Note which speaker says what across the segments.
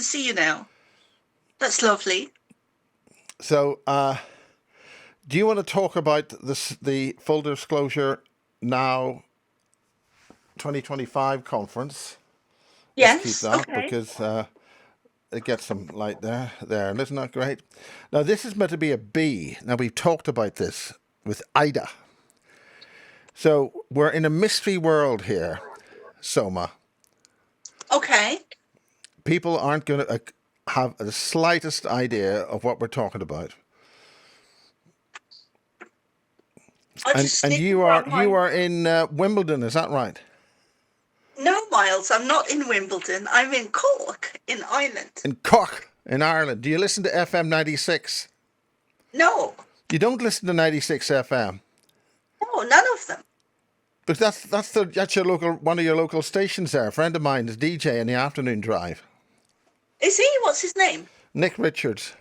Speaker 1: can see you now. That's lovely.
Speaker 2: So, do you want to talk about the Full Disclosure Now 2025 conference?
Speaker 1: Yes.
Speaker 2: Let's keep that
Speaker 1: Okay.
Speaker 2: because it gets some light there. And isn't that great? Now, this is meant to be a bee. Now, we've talked about this with Ida. So, we're in a mystery world here, Soma.
Speaker 1: Okay.
Speaker 2: People aren't going to have the slightest idea of what we're talking about. And you are in Wimbledon, is that right?
Speaker 1: No, Miles, I'm not in Wimbledon. I'm in Cork, in Ireland.
Speaker 2: In Cork, in Ireland. Do you listen to FM 96?
Speaker 1: No.
Speaker 2: You don't listen to 96 FM?
Speaker 1: No, none of them.
Speaker 2: But that's your local, one of your local stations there. A friend of mine is DJ in the afternoon drive.
Speaker 1: Is he? What's his name?
Speaker 2: Nick Richards.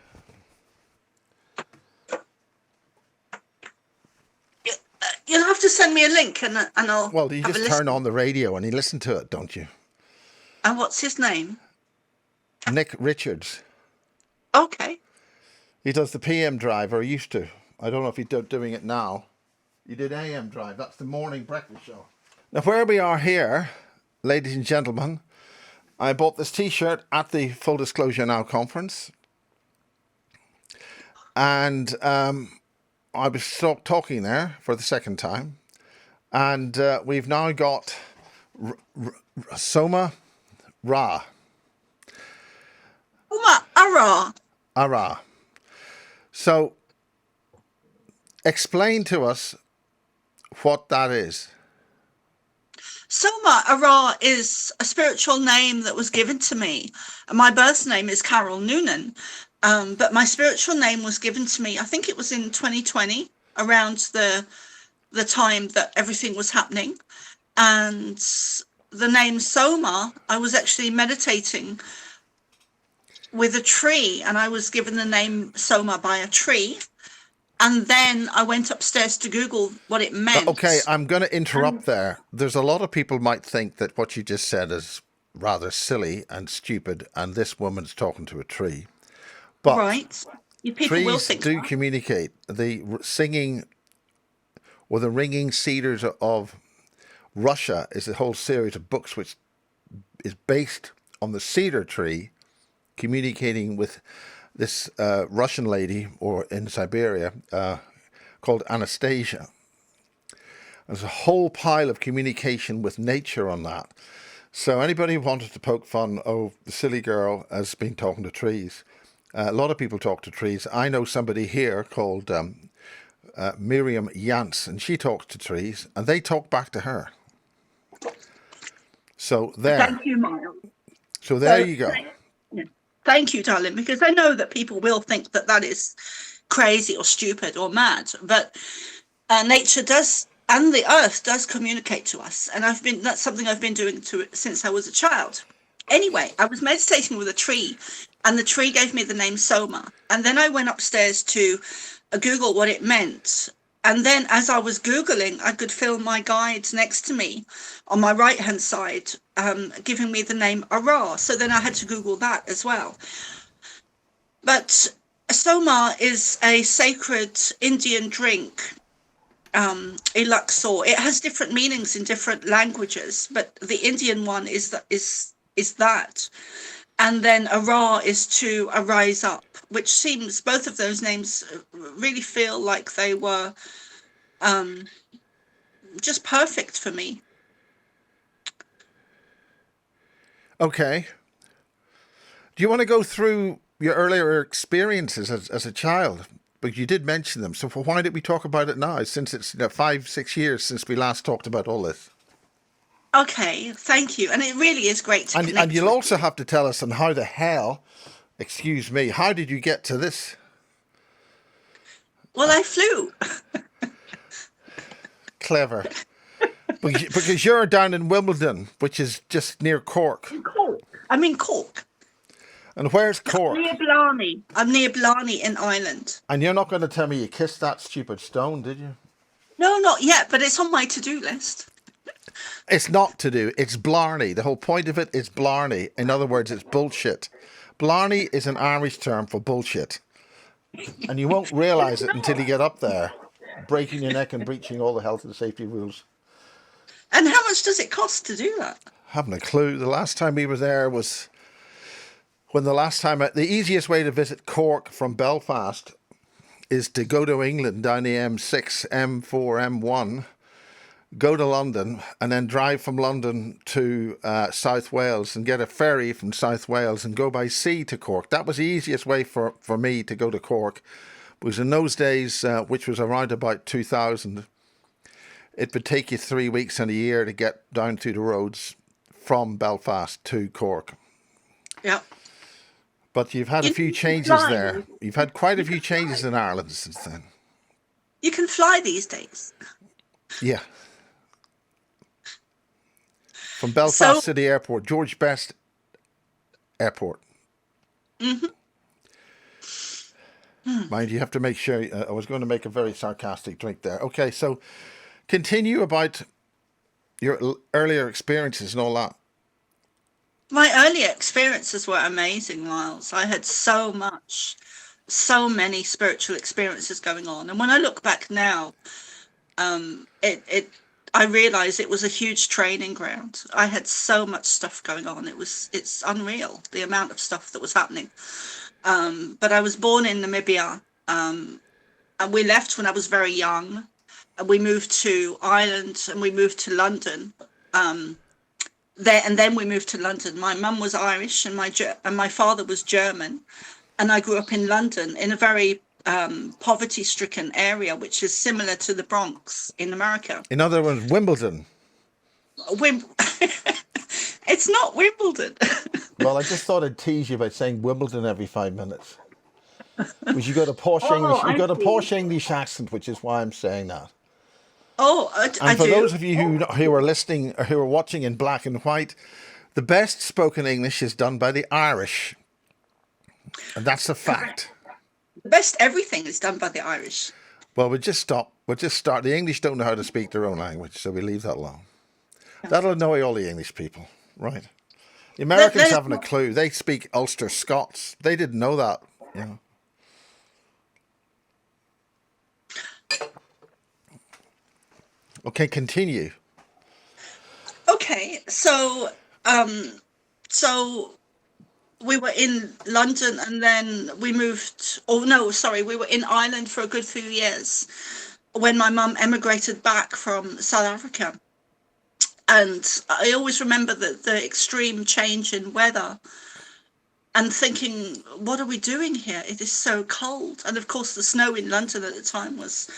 Speaker 1: You'll have to send me a link and I'll.
Speaker 2: Well, you just turn on the radio and you listen to it, don't you?
Speaker 1: And what's his name?
Speaker 2: Nick Richards.
Speaker 1: Okay.
Speaker 2: He does the PM drive, or used to. I don't know if he's doing it now. He did AM drive. That's the morning breakfast show. Now, where we are here, ladies and gentlemen, I bought this T-shirt at the Full Disclosure Now conference. And I was talking there for the second time. And we've now got Soma ARah.
Speaker 1: Soma ARah.
Speaker 2: ARah. So, explain to us what that is.
Speaker 1: Soma ARah is a spiritual name that was given to me. My birth name is Ann Noonan, but my spiritual name was given to me, I think it was in 2020, around the time that everything was happening. And the name Soma, I was actually meditating with a tree, and I was given the name Soma by a tree. And then I went upstairs to Google what it meant.
Speaker 2: Okay, I'm going to interrupt there. There's a lot of people might think that what you just said is rather silly and stupid, and this woman's talking to a tree. But
Speaker 1: right. People will think
Speaker 2: trees do
Speaker 1: that.
Speaker 2: communicate. The singing or the ringing cedars of Russia is a whole series of books which is based on the cedar tree communicating with this Russian lady, or in Siberia, called Anastasia. There's a whole pile of communication with nature on that. So anybody who wanted to poke fun, oh, the silly girl has been talking to trees. A lot of people talk to trees. I know somebody here called Miriam Yance, and she talks to trees, and they talk back to her. So there.
Speaker 1: Thank you, Miles.
Speaker 2: So there you go.
Speaker 1: Thank you, darling, because I know that people will think that that is crazy or stupid or mad, but nature does, and the earth does communicate to us. And that's something I've been doing since I was a child. Anyway, I was meditating with a tree, and the tree gave me the name Soma. And then I went upstairs to Google what it meant. And then as I was Googling, I could feel my guide next to me on my right-hand side, giving me the name ARah. So then I had to Google that as well. But Soma is a sacred Indian drink, Disclsoure. It has different meanings in different languages, but the Indian one is that. And then ARah is to arise up, which seems, both of those names really feel like they were just perfect for me.
Speaker 2: Okay. Do you want to go through your earlier experiences as a child? But you did mention them. So why did we talk about it now, since it's 5-6 years since we last talked about all this?
Speaker 1: Okay, thank you. And it really is great to connect.
Speaker 2: And you'll also have to tell us on how the hell, excuse me, how did you get to this?
Speaker 1: Well, I flew.
Speaker 2: Clever. Because you're down in Wimbledon, which is just near Cork.
Speaker 1: I'm in Cork.
Speaker 2: And where's Cork?
Speaker 1: Near Blarney. I'm near Blarney in Ireland.
Speaker 2: And you're not going to tell me you kissed that stupid stone, did you?
Speaker 1: No, not yet, but it's on my to-do list.
Speaker 2: It's not to do. It's Blarney. The whole point of it is Blarney. In other words, it's bullshit. Blarney is an Irish term for bullshit. And you won't realise it until you get up there, breaking your neck and breaching all the health and safety rules.
Speaker 1: And how much does it cost to do that?
Speaker 2: Haven't a clue. The last time we were there was when the easiest way to visit Cork from Belfast is to go to England down the M6, M4, M1, go to London, and then drive from London to South Wales and get a ferry from South Wales and go by sea to Cork. That was the easiest way for me to go to Cork. Because in those days, which was around about 2000, it would take you 3 weeks and a year to get down through the roads from Belfast to Cork.
Speaker 1: Yeah.
Speaker 2: But you've had a few changes there. You've had quite a few changes in Ireland since then.
Speaker 1: You can fly these days.
Speaker 2: Yeah. From Belfast City Airport, George Best Airport.
Speaker 1: Mm-hmm.
Speaker 2: Mind you have to make sure. I was going to make a very sarcastic drink there. Okay, so continue about your earlier experiences and all that.
Speaker 1: My earlier experiences were amazing, Miles. I had so many spiritual experiences going on. And when I look back now, I realize it was a huge training ground. I had so much stuff going on. It's unreal, the amount of stuff that was happening. But I was born in Namibia, and we left when I was very young. And we moved to Ireland and we moved to London. Then we moved to London. My mum was Irish and my father was German. And I grew up in London in a very poverty-stricken area, which is similar to the Bronx in America.
Speaker 2: In other words, Wimbledon.
Speaker 1: It's not Wimbledon.
Speaker 2: Well, I just thought I'd tease you by saying Wimbledon every 5 minutes. Because you got a posh English, you got a posh English accent, which is why I'm saying that.
Speaker 1: Oh,
Speaker 2: and for those of you who are listening or who are watching in black and white, the best spoken English is done by the Irish, and that's a fact.
Speaker 1: The best everything is done by the Irish.
Speaker 2: Well, we'll just stop. We'll just start. The English don't know how to speak their own language, so we leave that alone. That'll annoy all the English people, right? The Americans haven't a clue. They speak Ulster Scots. They didn't know that, you know. Okay, continue.
Speaker 1: Okay, so we were in London and then we moved. Oh no, sorry, we were in Ireland for a good few years when my mum emigrated back from South Africa. And I always remember the extreme change in weather and thinking, what are we doing here? It is so cold. And of course, the snow in London at the time was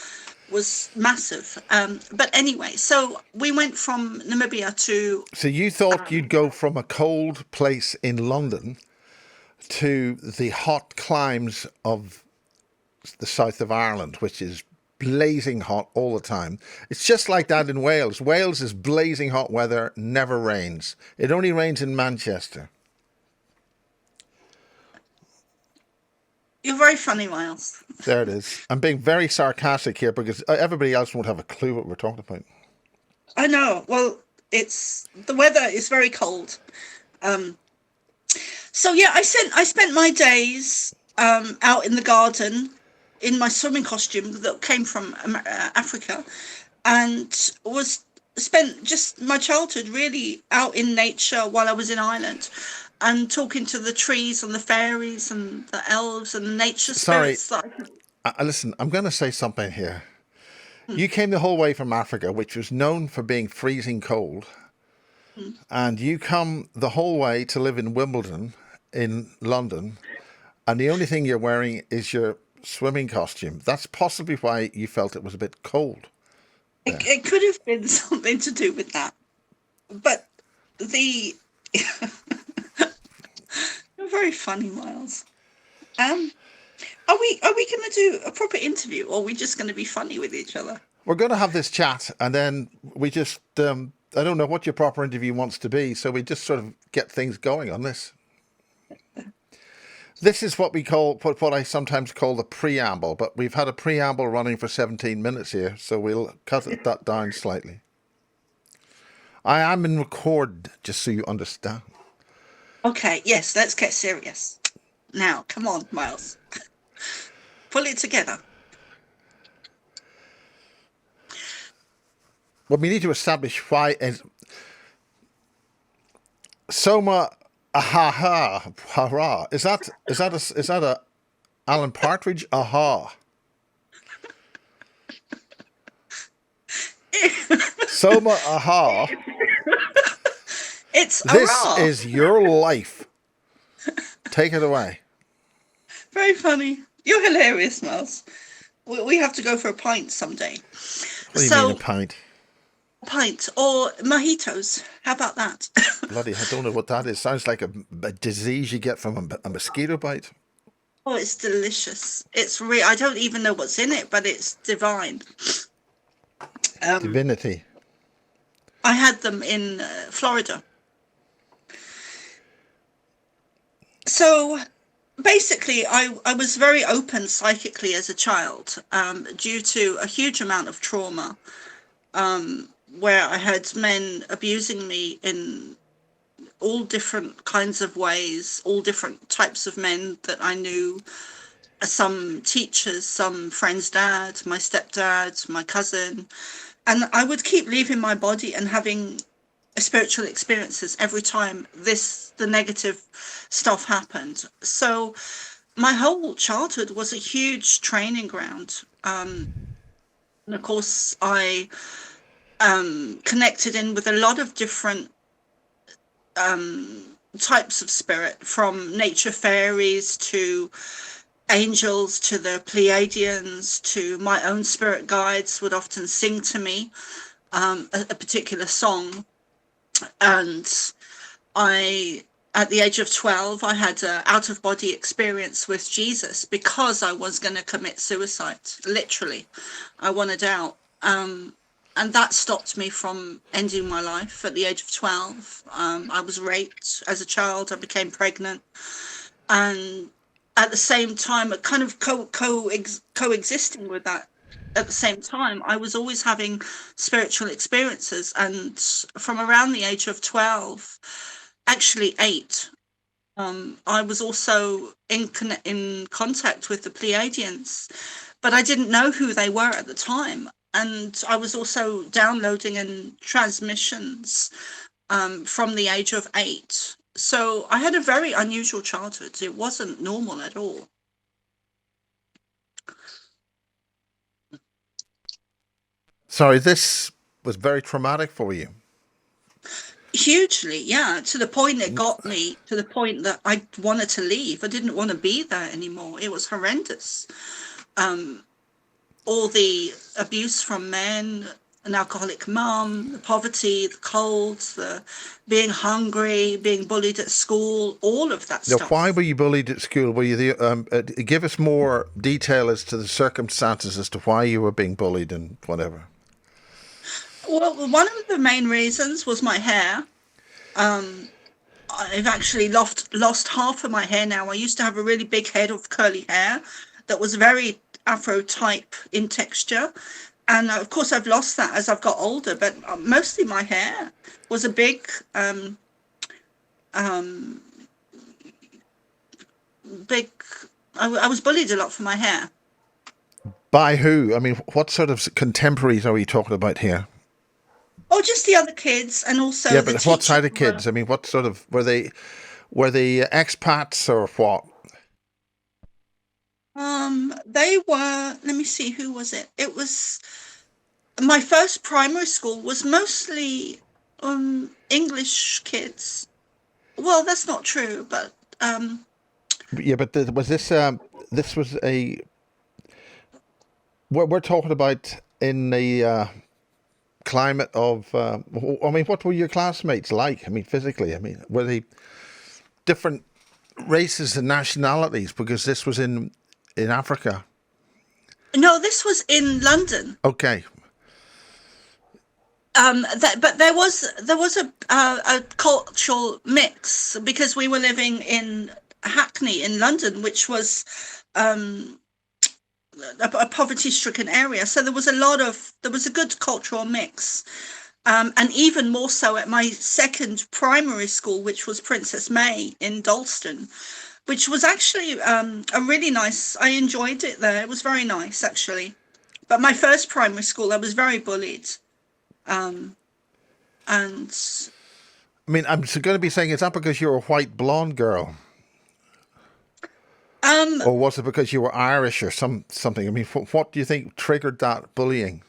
Speaker 1: massive. But anyway, so we went from Namibia to...
Speaker 2: So you thought you'd go from a cold place in London to the hot climes of the south of Ireland, which is blazing hot all the time. It's just like that in Wales. Wales is blazing hot weather, never rains. It only rains in Manchester.
Speaker 1: You're very funny, Miles.
Speaker 2: There it is. I'm being very sarcastic here because everybody else won't have a clue what we're talking about.
Speaker 1: I know. Well, the weather is very cold. So yeah, I spent my days out in the garden in my swimming costume that came from Africa, and spent just my childhood really out in nature while I was in Ireland. And talking to the trees and the fairies and the elves and the nature spirits.
Speaker 2: Sorry, listen, I'm going to say something here. You came the whole way from Africa, which was known for being freezing cold. And you come the whole way to live in Wimbledon, in London. And the only thing you're wearing is your swimming costume. That's possibly why you felt it was a bit cold.
Speaker 1: It could have been something to do with that. But You're very funny, Miles. Are we going to do a proper interview, or are we just going to be funny with each other?
Speaker 2: We're going to have this chat, and then we just I don't know what your proper interview wants to be, so we just sort of get things going on this. This is what we call what I sometimes call the preamble, but we've had a preamble running for 17 minutes here, so we'll cut that down slightly. I am in record, just so you understand.
Speaker 1: Okay, yes, let's get serious. Now, come on, Miles. Pull it together.
Speaker 2: Well, we need to establish why Soma ARah. Is that a Alan Partridge aha? Soma ARah.
Speaker 1: It's
Speaker 2: This
Speaker 1: ARah.
Speaker 2: is your life. Take it away.
Speaker 1: Very funny. You're hilarious, Miles. We have to go for a pint someday.
Speaker 2: What do you mean a pint?
Speaker 1: Pint or mojitos. How about that?
Speaker 2: Bloody, I don't know what that is. Sounds like a disease you get from a mosquito bite.
Speaker 1: Oh, it's delicious. It's real. I don't even know what's in it, but it's divine.
Speaker 2: Divinity.
Speaker 1: I had them in Florida. So basically, I was very open psychically as a child due to a huge amount of trauma where I had men abusing me in all different kinds of ways, all different types of men that I knew, some teachers, some friend's dad, my stepdad, my cousin. And I would keep leaving my body and having spiritual experiences every time the negative stuff happened. So my whole childhood was a huge training ground. And of course, I connected in with a lot of different types of spirit, from nature fairies to angels to the Pleiadians to my own spirit guides would often sing to me a particular song. And at the age of 12, I had an out-of-body experience with Jesus because I was going to commit suicide. Literally, I wanted out. And that stopped me from ending my life at the age of 12. I was raped as a child. I became pregnant. And at the same time, kind of coexisting with that, at the same time, I was always having spiritual experiences. And from around the age of 12, actually 8, I was also in contact with the Pleiadians, but I didn't know who they were at the time. And I was also downloading in transmissions from the age of 8. So I had a very unusual childhood. It wasn't normal at all.
Speaker 2: Sorry, this was very traumatic for you.
Speaker 1: Hugely, yeah, to the point it got me to the point that I wanted to leave. I didn't want to be there anymore. It was horrendous. All the abuse from men, an alcoholic mum, the poverty, the cold, the being hungry, being bullied at school, all of that
Speaker 2: Now,
Speaker 1: stuff.
Speaker 2: why were you bullied at school? Were you give us more detail as to the circumstances as to why you were being bullied and whatever.
Speaker 1: Well, one of the main reasons was my hair. I've actually lost half of my hair now. I used to have a really big head of curly hair that was very Afro type in texture. And of course, I've lost that as I've got older, but mostly my hair was a big, I was bullied a lot for my hair.
Speaker 2: By who? I mean, what sort of contemporaries are we talking about here?
Speaker 1: Oh, just the other kids, and also
Speaker 2: yeah,
Speaker 1: the
Speaker 2: but what side of
Speaker 1: teachers
Speaker 2: kids? I mean, what sort of were they expats or what?
Speaker 1: They were. Let me see, who was it? It was my first primary school was mostly English kids. Well, that's not true, but
Speaker 2: Yeah, but was this this was a we're talking about in the climate of I mean, what were your classmates like? I mean, physically, I mean, were they different races and nationalities? Because this was in Africa.
Speaker 1: No, this was in London.
Speaker 2: Okay.
Speaker 1: But there was a cultural mix because we were living in Hackney in London, which was a poverty-stricken area. So there was a good cultural mix. And even more so at my second primary school, which was Princess May in Dalston. which was actually a really nice. I enjoyed it there. It was very nice, actually. But my first primary school, I was very bullied, and
Speaker 2: I mean, I'm going to be saying it's not because you're a white blonde girl, or was it because you were Irish or something? I mean, what do you think triggered that bullying?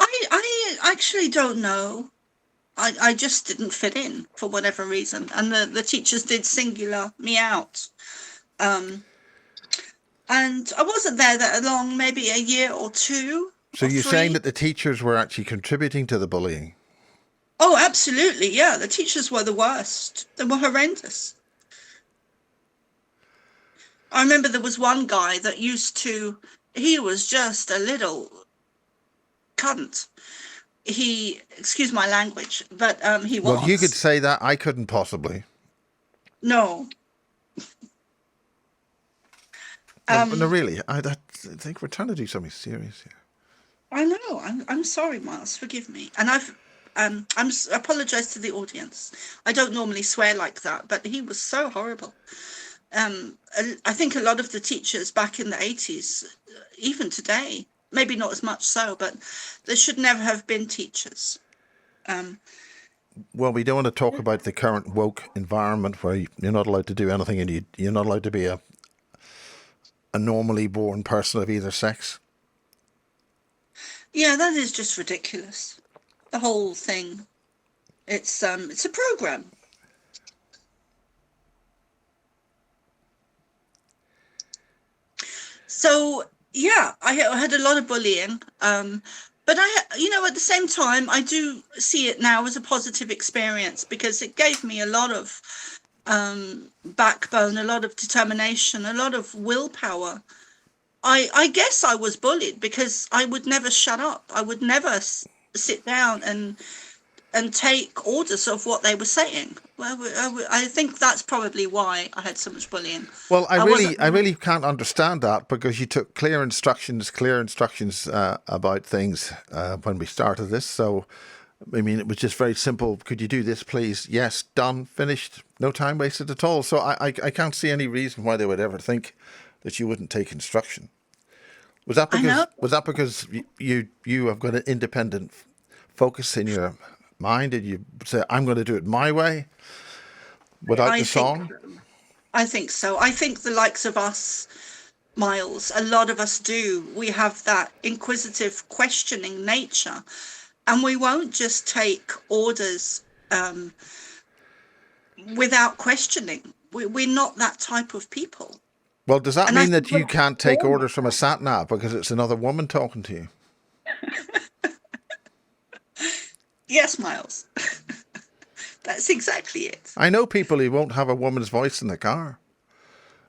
Speaker 1: I actually don't know. I just didn't fit in for whatever reason, and the teachers did singular me out. And I wasn't there that long, maybe a year or two.
Speaker 2: So
Speaker 1: or
Speaker 2: you're
Speaker 1: three.
Speaker 2: saying that the teachers were actually contributing to the bullying?
Speaker 1: Oh, absolutely, yeah. The teachers were the worst. They were horrendous. I remember there was one guy that he was just a little cunt. Excuse my language, but he was.
Speaker 2: Well, you could say that. I couldn't possibly.
Speaker 1: No.
Speaker 2: No, really. I think we're trying to do something serious here.
Speaker 1: I know. I'm sorry, Miles. Forgive me. And apologize to the audience. I don't normally swear like that, but he was so horrible. I think a lot of the teachers back in the 80s, even today, maybe not as much so, but there should never have been teachers.
Speaker 2: Well, we don't want to talk about the current woke environment where you're not allowed to do anything, and you're not allowed to be a normally born person of either sex.
Speaker 1: Yeah, that is just ridiculous. The whole thing. It's a program. So yeah, I had a lot of bullying, but at the same time, I do see it now as a positive experience because it gave me a lot of backbone, a lot of determination, a lot of willpower. I guess I was bullied because I would never shut up. I would never sit down and take orders of what they were saying. Well, I think that's probably why I had so much bullying.
Speaker 2: Well, I really can't understand that because you took clear instructions about things when we started this. So, I mean, it was just very simple. Could you do this, please? Yes, done, finished. No time wasted at all. So I can't see any reason why they would ever think that you wouldn't take instruction. Was that because you have got an independent focus in your mind and you say, I'm going to do it my way without the song?
Speaker 1: I think so. I think the likes of us, Miles, a lot of us do. We have that inquisitive, questioning nature, and we won't just take orders without questioning. We're not that type of people.
Speaker 2: Well, does that mean that you can't take orders from a sat nav because it's another woman talking to you?
Speaker 1: Yes, Miles. That's exactly it.
Speaker 2: I know people who won't have a woman's voice in the car.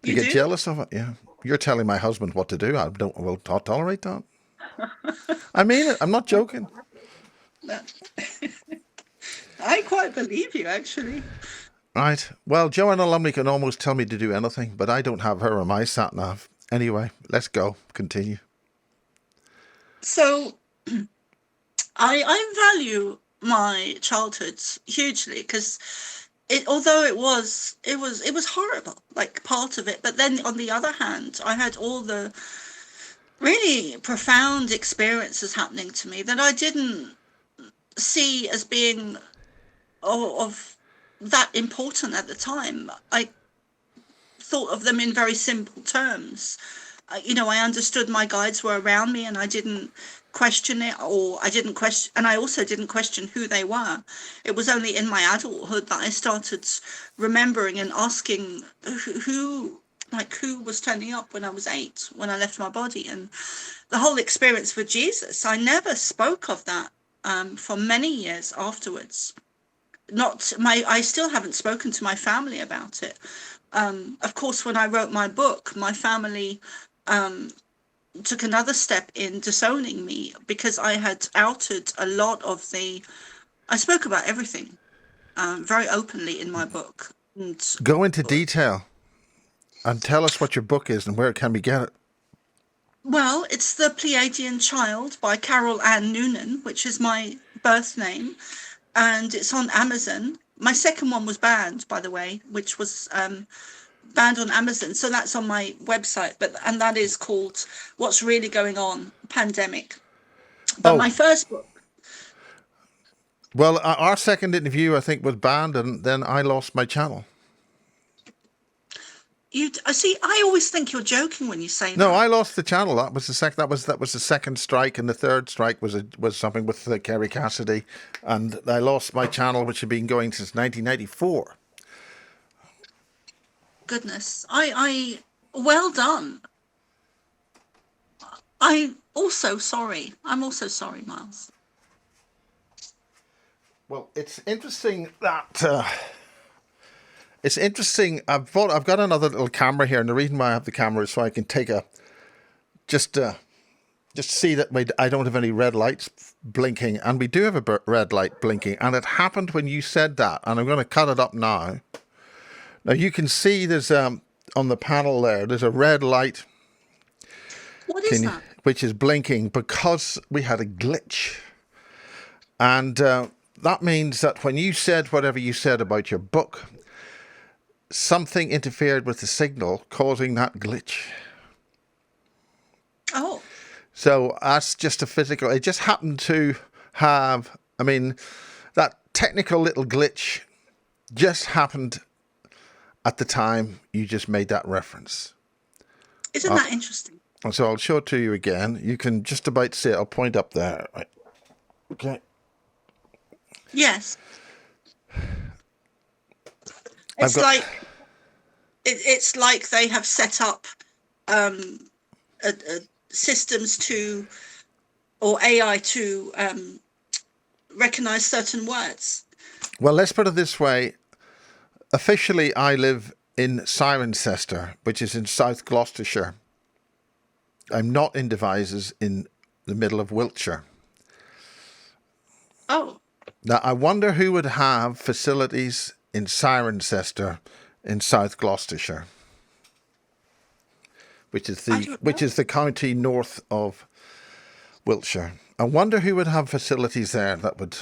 Speaker 2: You get jealous of it, yeah. You're telling my husband what to do. I will tolerate that. I mean it. I'm not joking.
Speaker 1: I quite believe you, actually.
Speaker 2: Right. Well, Joanna Lumley can almost tell me to do anything, but I don't have her on my sat nav. Anyway, let's go. Continue.
Speaker 1: So, I value my childhood hugely because although it was horrible, like part of it, but then on the other hand, I had all the really profound experiences happening to me that I didn't see as being of that important at the time. I thought of them in very simple terms. I understood my guides were around me and I didn't question it, and I also didn't question who they were. It was only in my adulthood that I started remembering and asking who was turning up when I was 8, when I left my body. And the whole experience with Jesus, I never spoke of that for many years afterwards. I still haven't spoken to my family about it. Of course, when I wrote my book, my family took another step in disowning me because I had outed a lot of I spoke about everything very openly in my book. And
Speaker 2: go into detail and tell us what your book is and where can we get it.
Speaker 1: Well, it's The Pleiadian Child by Ann Noonan, which is my birth name, and it's on Amazon. My second one was banned, by the way, which was banned on Amazon, so that's on my website. And that is called "What's Really Going On: Pandemic." But
Speaker 2: Oh,
Speaker 1: my first book.
Speaker 2: well, our second interview, I think, was banned, and then I lost my channel.
Speaker 1: I see. I always think you're joking when you say
Speaker 2: No,
Speaker 1: that.
Speaker 2: I lost the channel. That was the that was the second strike, and the third strike was something with Kerry Cassidy, and I lost my channel, which had been going since 1994.
Speaker 1: Goodness, I well done. I'm also sorry, Miles.
Speaker 2: Well, it's interesting that it's interesting. I've got another little camera here, and the reason why I have the camera is so I can take a just see that I don't have any red lights blinking, and we do have a red light blinking, and it happened when you said that, and I'm going to cut it up now. Now you can see there's on the panel there's a red light.
Speaker 1: What is that?
Speaker 2: Which is blinking because we had a glitch, and that means that when you said whatever you said about your book, something interfered with the signal, causing that glitch.
Speaker 1: Oh.
Speaker 2: So that's just a physical. It just happened to have. I mean, that technical little glitch just happened at the time you just made that reference.
Speaker 1: Isn't that interesting?
Speaker 2: And so I'll show it to you again. You can just about see it. I'll point up there. Right. Okay.
Speaker 1: Yes. It's like it's like they have set up systems to, or AI to recognize certain words.
Speaker 2: Well, let's put it this way. Officially, I live in Cirencester, which is in South Gloucestershire. I'm not in Devizes in the middle of Wiltshire.
Speaker 1: Oh.
Speaker 2: Now, I wonder who would have facilities in Cirencester in South Gloucestershire, which is the county north of Wiltshire. I wonder who would have facilities there that would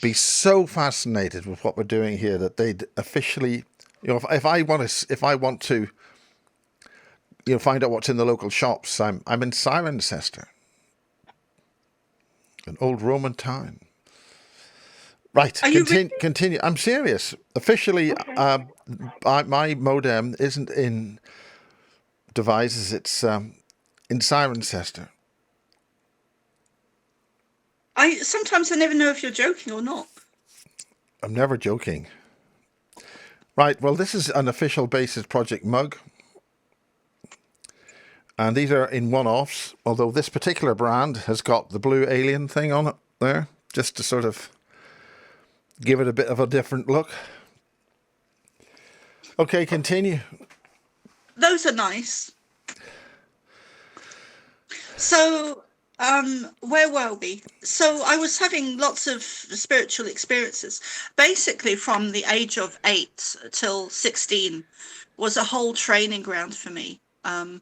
Speaker 2: be so fascinated with what we're doing here that they'd officially, if I want to find out what's in the local shops, I'm in Cirencester, an old Roman town. Right, continue. I'm serious. Officially, okay. My modem isn't in Devizes, it's in Cirencester.
Speaker 1: Sometimes I never know if you're joking or not.
Speaker 2: I'm never joking. Right, well, this is an official basis project mug. And these are in one-offs, although this particular brand has got the blue alien thing on it there, just to sort of give it a bit of a different look. Okay, continue.
Speaker 1: Those are nice. So, where were we? So I was having lots of spiritual experiences. Basically, from the age of 8 till 16 was a whole training ground for me. And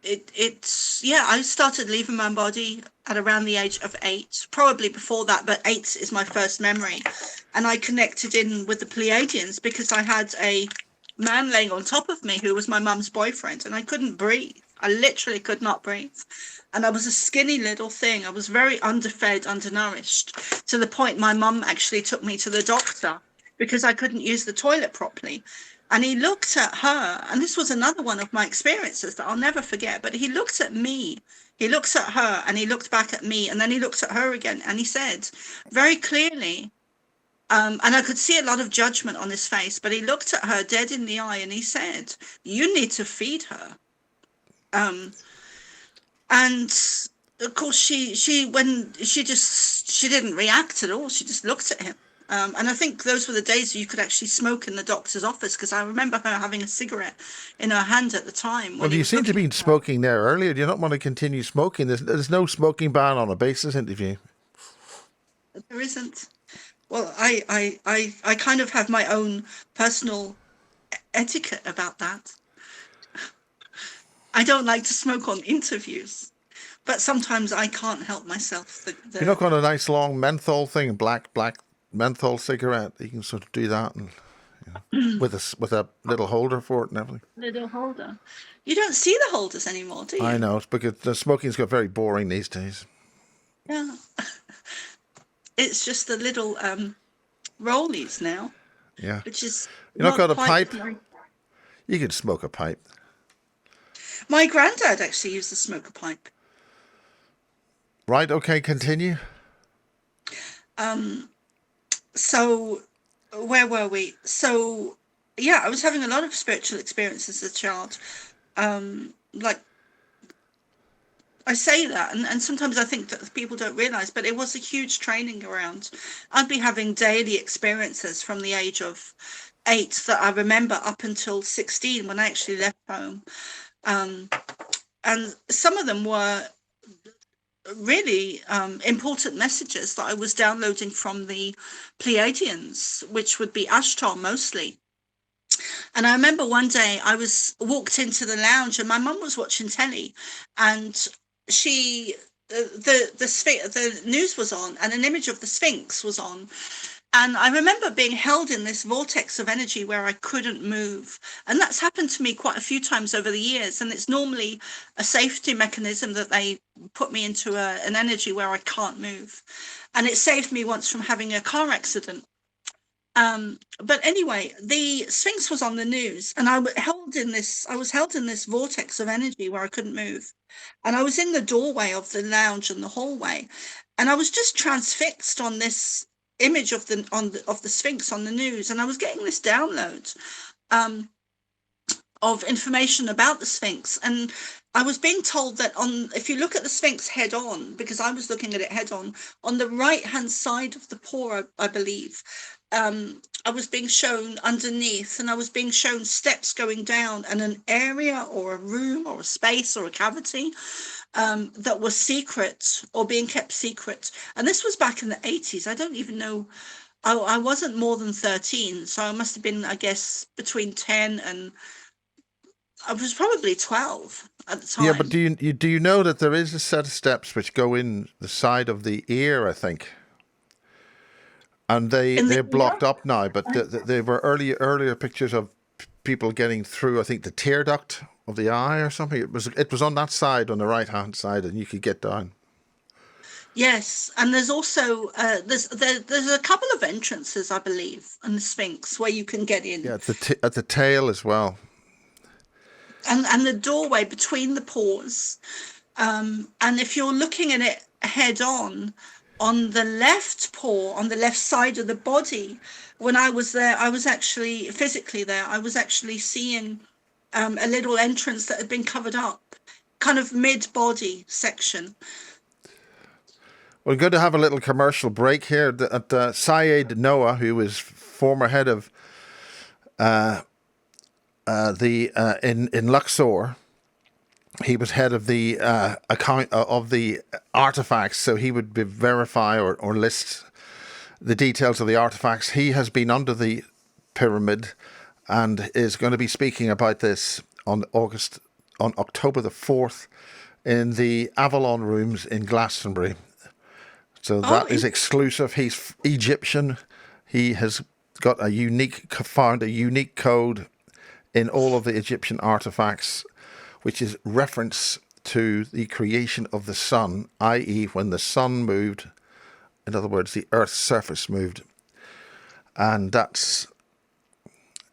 Speaker 1: I started leaving my body at around the age of 8, probably before that, but 8 is my first memory. And I connected in with the Pleiadians because I had a man laying on top of me who was my mum's boyfriend, and I couldn't breathe. I literally could not breathe. And I was a skinny little thing. I was very underfed, undernourished, to the point my mum actually took me to the doctor because I couldn't use the toilet properly. And he looked at her, and this was another one of my experiences that I'll never forget, but he looked at me, he looks at her, and he looked back at me, and then he looked at her again, and he said very clearly, and I could see a lot of judgment on his face, but he looked at her dead in the eye, and he said, "You need to feed her." And of course, she didn't react at all. She just looked at him. And I think those were the days you could actually smoke in the doctor's office, because I remember her having a cigarette in her hand at the time.
Speaker 2: Well, you seem to be smoking there earlier. Do you not want to continue smoking? There's no smoking ban on a basis interview.
Speaker 1: There isn't. Well, I kind of have my own personal etiquette about that. I don't like to smoke on interviews, but sometimes I can't help myself.
Speaker 2: You're not got a nice long menthol thing, black menthol cigarette. You can sort of do that, and with a little holder for it and everything.
Speaker 1: Little holder. You don't see the holders anymore, do you?
Speaker 2: I know, it's because the smoking's got very boring these days.
Speaker 1: Yeah. It's just the little rollies now,
Speaker 2: Yeah.
Speaker 1: which is
Speaker 2: You not got a
Speaker 1: quite
Speaker 2: pipe? You could smoke a pipe.
Speaker 1: My granddad actually used to smoke a pipe.
Speaker 2: Right, okay, continue.
Speaker 1: So where were we? So yeah, I was having a lot of spiritual experiences as a child. Like I say that, and sometimes I think that people don't realize, but it was a huge training ground. I'd be having daily experiences from the age of 8 that I remember up until 16 when I actually left home. And some of them were really important messages that I was downloading from the Pleiadians, which would be Ashtar mostly. And I remember one day I walked into the lounge and my mum was watching telly, and she the news was on and an image of the Sphinx was on. And I remember being held in this vortex of energy where I couldn't move. And that's happened to me quite a few times over the years. And it's normally a safety mechanism that they put me into an energy where I can't move. And it saved me once from having a car accident. But anyway, the Sphinx was on the news, and I was held in this vortex of energy where I couldn't move. And I was in the doorway of the lounge and the hallway, and I was just transfixed on this image of the Sphinx on the news, and I was getting this download of information about the Sphinx. And I was being told that if you look at the Sphinx head on, because I was looking at it head on the right hand side of the paw, I believe, I was being shown underneath, and I was being shown steps going down, and an area or a room or a space or a cavity that was secret or being kept secret. And this was back in the 80s. I don't even know. I wasn't more than 13, so I must have been, I guess, between 10 and I was probably 12 at the time.
Speaker 2: Yeah, but do you know that there is a set of steps which go in the side of the ear, I think? And they're blocked up now, but they were earlier pictures of people getting through, I think, the tear duct of the eye or something. It was on that side, on the right hand side, and you could get down.
Speaker 1: Yes, and there's also there's a couple of entrances, I believe, in the Sphinx where you can get in.
Speaker 2: Yeah, at the tail as well.
Speaker 1: And the doorway between the paws. And if you're looking at it head on the left paw, on the left side of the body, when I was there, I was actually physically there. I was actually seeing a little entrance that had been covered up, kind of mid-body section.
Speaker 2: We're going to have a little commercial break here. Syed Noah, who was former head of in Luxor, he was head of the account of the artifacts, so he would verify or list the details of the artifacts. He has been under the pyramid and is going to be speaking about this on October the 4th in the Avalon Rooms in Glastonbury. So that is exclusive. He's Egyptian. He has got found a unique code in all of the Egyptian artifacts, which is reference to the creation of the sun, i.e. when the sun moved, in other words, the Earth's surface moved. And that's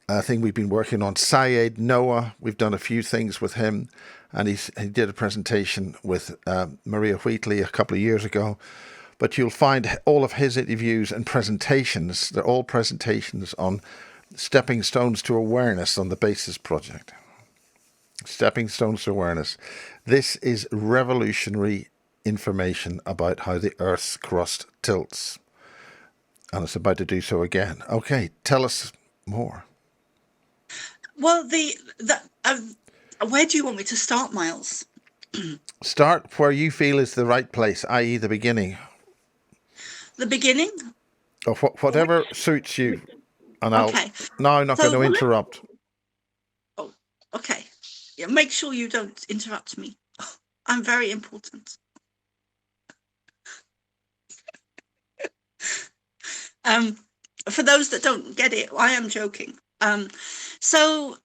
Speaker 2: a thing we've been working on. Syed Noah, we've done a few things with him, and he did a presentation with Maria Wheatley a couple of years ago. But you'll find all of his interviews and presentations, they're all presentations on Stepping Stones to Awareness on the Basis Project. Stepping Stones to Awareness. This is revolutionary information about how the Earth's crust tilts. And it's about to do so again. Okay, tell us more.
Speaker 1: Well, where do you want me to start, Miles?
Speaker 2: Start where you feel is the right place, i.e. the beginning.
Speaker 1: The beginning?
Speaker 2: Or whatever suits you. And
Speaker 1: okay.
Speaker 2: I'm not going to interrupt.
Speaker 1: Oh, okay. Yeah, make sure you don't interrupt me. I'm very important. For those that don't get it, I am joking. So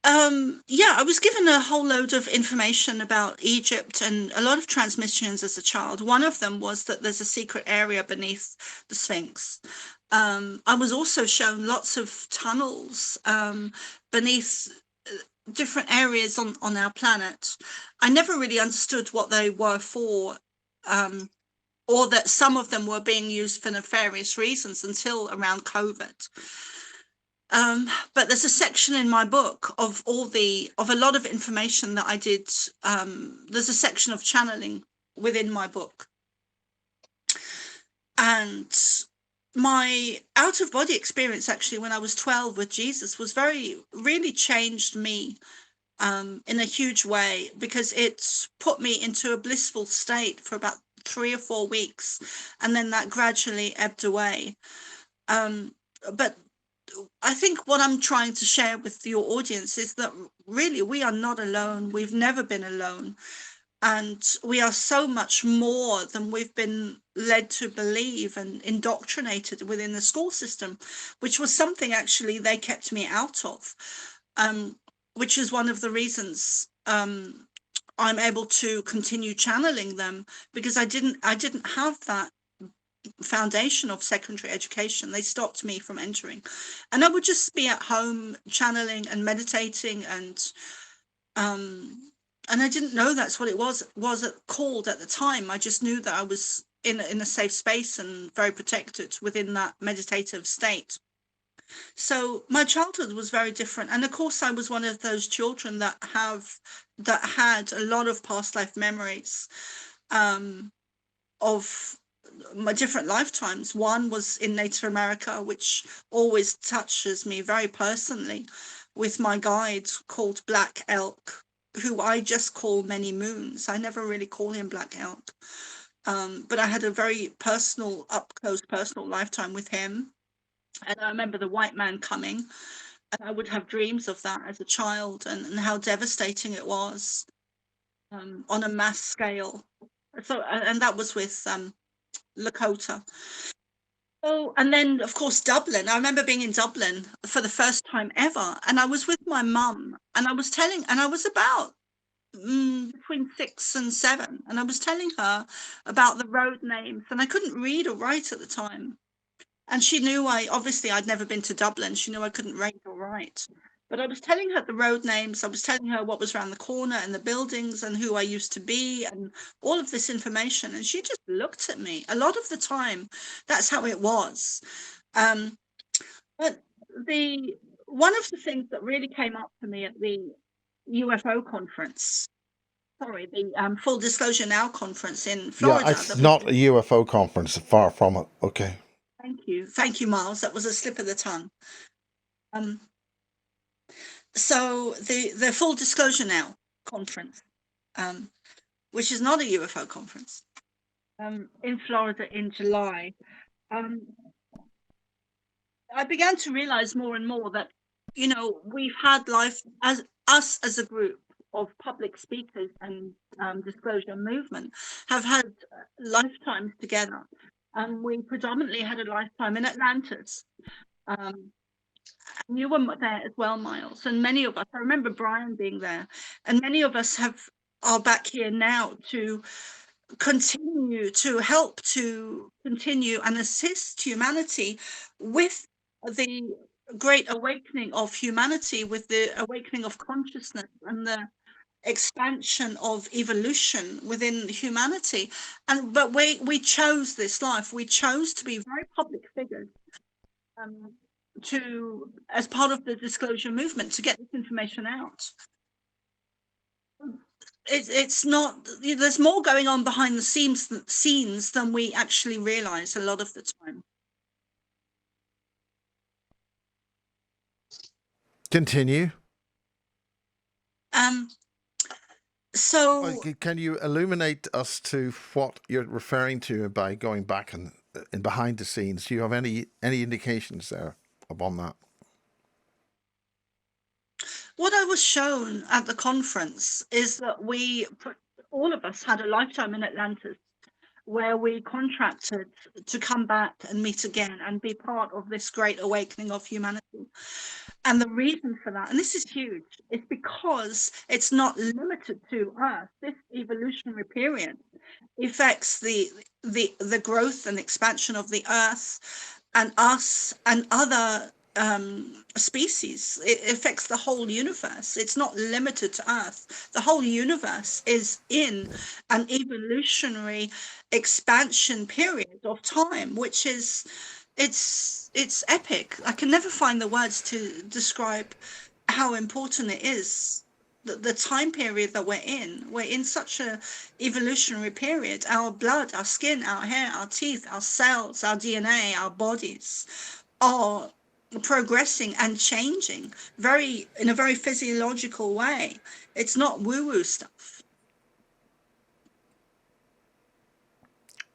Speaker 1: yeah, I was given a whole load of information about Egypt and a lot of transmissions as a child. One of them was that there's a secret area beneath the Sphinx. I was also shown lots of tunnels beneath different areas on our planet. I never really understood what they were for, or that some of them were being used for nefarious reasons until around COVID. But there's a section in my book of a lot of information that I did. There's a section of channeling within my book, and my out of body experience actually when I was 12 with Jesus was really changed me in a huge way, because it put me into a blissful state for about 3 or 4 weeks, and then that gradually ebbed away. But I think what I'm trying to share with your audience is that really we are not alone. We've never been alone. And we are so much more than we've been led to believe and indoctrinated within the school system, which was something actually they kept me out of, which is one of the reasons I'm able to continue channeling them, because I didn't have that foundation of secondary education. They stopped me from entering, and I would just be at home channeling and meditating, and I didn't know that's what it was called at the time. I just knew that I was in a safe space and very protected within that meditative state. So my childhood was very different, and of course I was one of those children that had a lot of past life memories of my different lifetimes. One was in Native America, which always touches me very personally, with my guide called Black Elk, who I just call Many Moons. I never really call him Black Elk. But I had a very personal, up close personal lifetime with him. And I remember the white man coming, and I would have dreams of that as a child, and how devastating it was on a mass scale. So, and that was with Lakota. Oh, and then of course Dublin. I remember being in Dublin for the first time ever, and I was with my mum, and I was about between 6 and 7, and I was telling her about the road names, and I couldn't read or write at the time. And she knew I'd never been to Dublin. She knew I couldn't read or write. But I was telling her the road names. I was telling her what was around the corner and the buildings and who I used to be and all of this information. And she just looked at me. A lot of the time, that's how it was. But one of the things that really came up for me at the UFO conference, the Full Disclosure Now conference in Florida.
Speaker 2: Yeah, it's not a UFO conference. Far from it. Okay.
Speaker 1: Thank you, Miles. That was a slip of the tongue. So the Full Disclosure Now conference, which is not a UFO conference, in Florida in July, I began to realize more and more that, we've had life as us as a group of public speakers and disclosure movement have had lifetimes together. And we predominantly had a lifetime in Atlantis. You were there as well, Miles, and many of us, I remember Brian being there, and many of us are back here now to help to continue and assist humanity with the great awakening of humanity, with the awakening of consciousness and the expansion of evolution within humanity. But we chose this life. We chose to be very public figures, as part of the disclosure movement, to get this information out. It's not, there's more going on behind the scenes than we actually realize a lot of the time.
Speaker 2: Continue.
Speaker 1: So
Speaker 2: can you illuminate us to what you're referring to by going back and behind the scenes? Do you have any indications there upon that?
Speaker 1: What I was shown at the conference is that all of us had a lifetime in Atlantis, where we contracted to come back and meet again and be part of this great awakening of humanity. And the reason for that, and this is huge, is because it's not limited to Earth. This evolutionary period affects the growth and expansion of the Earth and us and other species. It affects the whole universe. It's not limited to Earth. The whole universe is in an evolutionary expansion period of time, which is it's epic. I can never find the words to describe how important it is. The time period that we're in such a evolutionary period. Our blood, our skin, our hair, our teeth, our cells, our DNA, our bodies are progressing and changing in a very physiological way. It's not woo-woo stuff.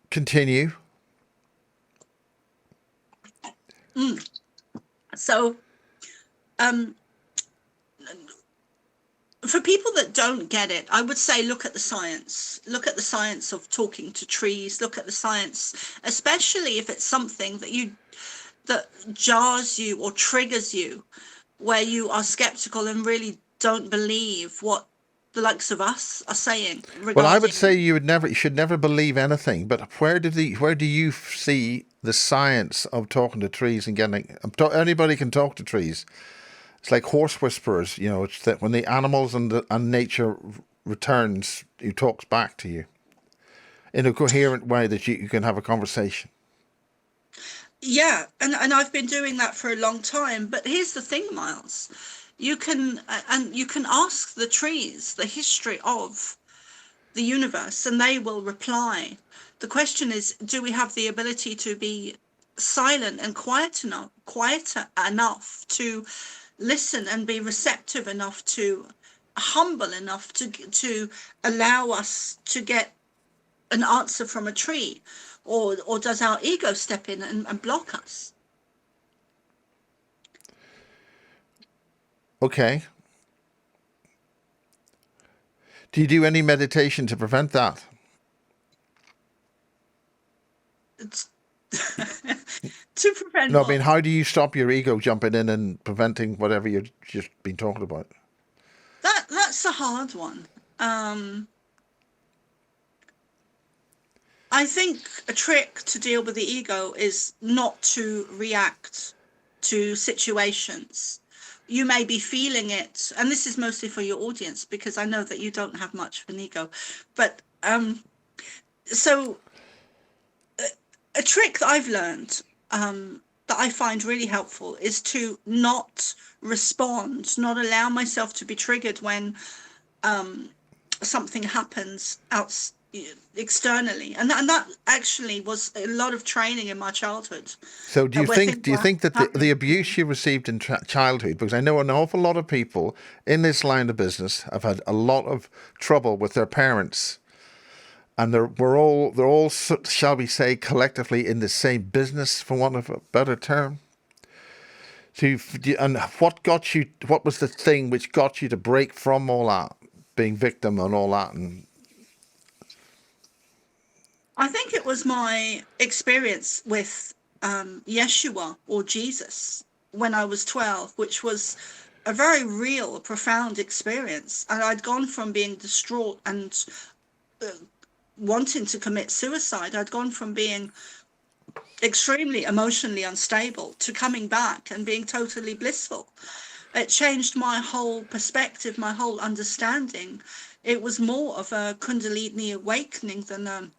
Speaker 2: Continue.
Speaker 1: So for people that don't get it, I would say look at the science. Look at the science of talking to trees. Look at the science, especially if it's something that jars you or triggers you, where you are skeptical and really don't believe what the likes of us are saying.
Speaker 2: Well, I would say you should never believe anything. But where do you see the science of talking to trees and getting? Anybody can talk to trees. It's like horse whisperers, you know. It's that when the animals and nature returns, he talks back to you in a coherent way that you can have a conversation.
Speaker 1: Yeah, and I've been doing that for a long time. But here's the thing, Miles. You can ask the trees the history of the universe, and they will reply. The question is, do we have the ability to be silent and quieter enough to listen and be receptive enough, to humble enough to allow us to get an answer from a tree, or does our ego step in and block us?
Speaker 2: Okay. Do you do any meditation to prevent that?
Speaker 1: To prevent
Speaker 2: No,
Speaker 1: what?
Speaker 2: I mean, how do you stop your ego jumping in and preventing whatever you've just been talking about?
Speaker 1: That's a hard one. I think a trick to deal with the ego is not to react to situations. You may be feeling it, and this is mostly for your audience because I know that you don't have much of an ego. But so a trick that I've learned that I find really helpful is to not respond, not allow myself to be triggered when something happens externally, and that actually was a lot of training in my childhood.
Speaker 2: So do you think that the abuse you received in childhood, because I know an awful lot of people in this line of business have had a lot of trouble with their parents, and they're all, shall we say, collectively in the same business, for want of a better term. And what was the thing which got you to break from all that, being victim and all that? And
Speaker 1: I think it was my experience with Yeshua, or Jesus, when I was 12, which was a very real, profound experience. And I'd gone from being distraught and wanting to commit suicide. I'd gone from being extremely emotionally unstable to coming back and being totally blissful. It changed my whole perspective, my whole understanding. It was more of a Kundalini awakening than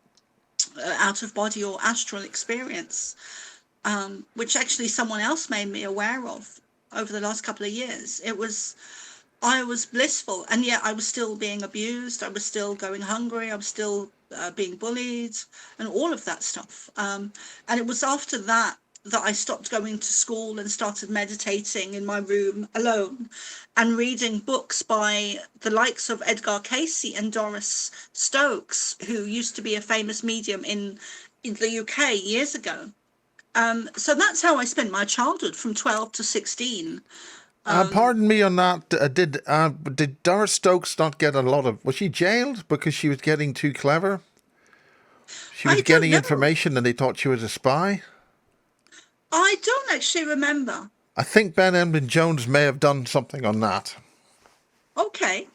Speaker 1: out of body or astral experience, which actually someone else made me aware of over the last couple of years. I was blissful, and yet I was still being abused. I was still going hungry. I was still being bullied and all of that stuff. And it was after that I stopped going to school and started meditating in my room alone and reading books by the likes of Edgar Cayce and Doris Stokes, who used to be a famous medium in the UK years ago. So that's how I spent my childhood from 12 to 16.
Speaker 2: Pardon me on that. Did Doris Stokes not get a lot of? Was she jailed because she was getting too clever? She was
Speaker 1: I don't
Speaker 2: getting
Speaker 1: know.
Speaker 2: information and they thought she was a spy?
Speaker 1: I don't actually remember.
Speaker 2: I think Ben Edmund Jones may have done something on that.
Speaker 1: Okay.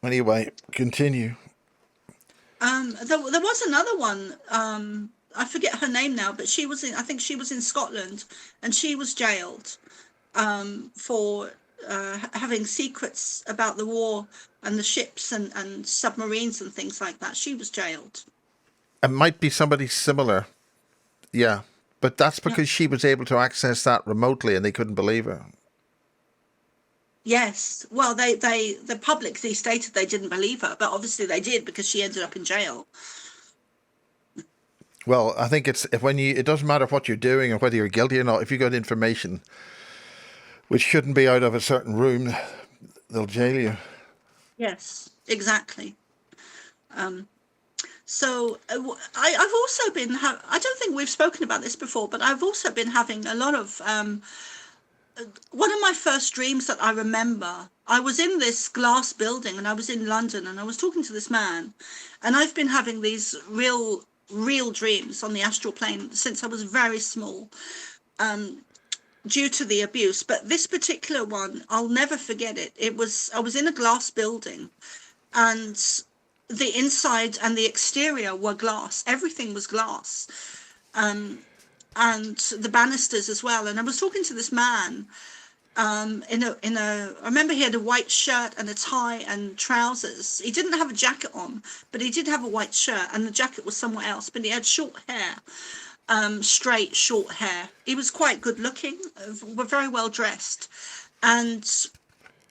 Speaker 2: Anyway, continue.
Speaker 1: There was another one. I forget her name now, but she was in. I think she was in Scotland, and she was jailed for having secrets about the war and the ships and submarines and things like that. She was jailed.
Speaker 2: It might be somebody similar. Yeah. But that's
Speaker 1: Yeah.
Speaker 2: because she was able to access that remotely and they couldn't believe her.
Speaker 1: Yes. Well, the publicly stated they didn't believe her, but obviously they did because she ended up in jail.
Speaker 2: Well, I think it's when you, it doesn't matter what you're doing or whether you're guilty or not. If you got information which shouldn't be out of a certain room, they'll jail you.
Speaker 1: Yes, exactly. So I've also been, I don't think we've spoken about this before, but I've also been having a lot of, one of my first dreams that I remember, I was in this glass building and I was in London and I was talking to this man, and I've been having these real dreams on the astral plane since I was very small, due to the abuse. But this particular one, I'll never forget it. I was in a glass building, and the inside and the exterior were glass. Everything was glass, and the banisters as well. And I was talking to this man, I remember he had a white shirt and a tie and trousers. He didn't have a jacket on, but he did have a white shirt, and the jacket was somewhere else. But he had short hair, straight short hair. He was quite good looking, very well dressed, and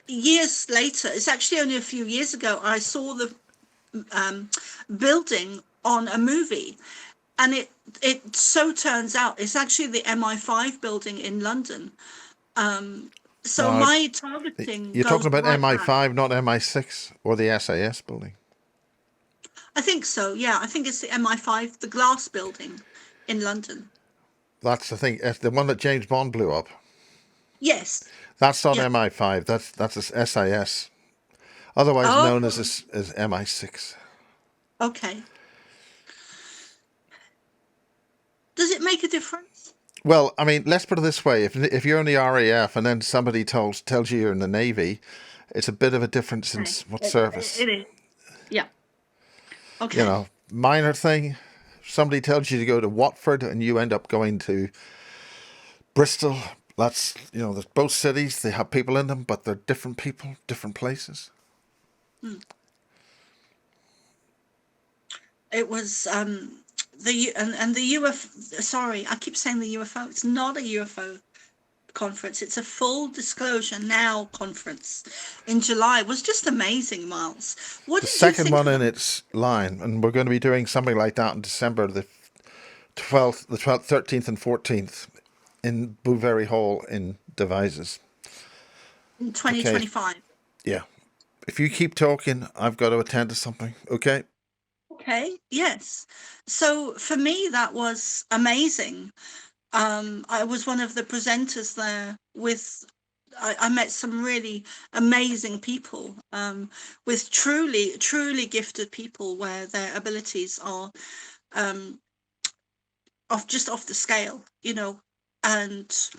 Speaker 1: years later, it's actually only a few years ago, I saw the building on a movie, and it so turns out it's actually the MI5 building in London. So
Speaker 2: No,
Speaker 1: my targeting
Speaker 2: you're
Speaker 1: goes
Speaker 2: talking about
Speaker 1: right back.
Speaker 2: MI5, not MI6 or the SAS building.
Speaker 1: I think so. Yeah, I think it's the MI5, the glass building in London.
Speaker 2: That's the thing. It's the one that James Bond blew up.
Speaker 1: Yes.
Speaker 2: That's not
Speaker 1: Yeah.
Speaker 2: MI5. That's a SAS, otherwise known
Speaker 1: Oh,
Speaker 2: as MI6.
Speaker 1: okay. Does it make a difference?
Speaker 2: Well, I mean, let's put it this way: if you're in the RAF and then somebody tells you you're in the Navy, it's a bit of a difference in
Speaker 1: Okay.
Speaker 2: what
Speaker 1: It,
Speaker 2: service.
Speaker 1: it is. Yeah.
Speaker 2: You
Speaker 1: Okay.
Speaker 2: know, minor thing. Somebody tells you to go to Watford and you end up going to Bristol. That's, there's both cities. They have people in them, but they're different people, different places.
Speaker 1: Hmm. It was the UFO. Sorry, I keep saying the UFO. It's not a UFO conference. It's a full Disclosure Now conference in July. It was just amazing, Miles. What
Speaker 2: The
Speaker 1: did you
Speaker 2: second
Speaker 1: think
Speaker 2: one
Speaker 1: about?
Speaker 2: in its line, and we're going to be doing something like that in December the 12th, 13th, and 14th in Bouverie Hall in Devizes.
Speaker 1: In
Speaker 2: Okay,
Speaker 1: 2025?
Speaker 2: yeah. If you keep talking, I've got to attend to something. Okay.
Speaker 1: Okay, yes. So for me, that was amazing. I was one of the presenters there with. I met some really amazing people, with truly gifted people where their abilities are, um, off the scale, and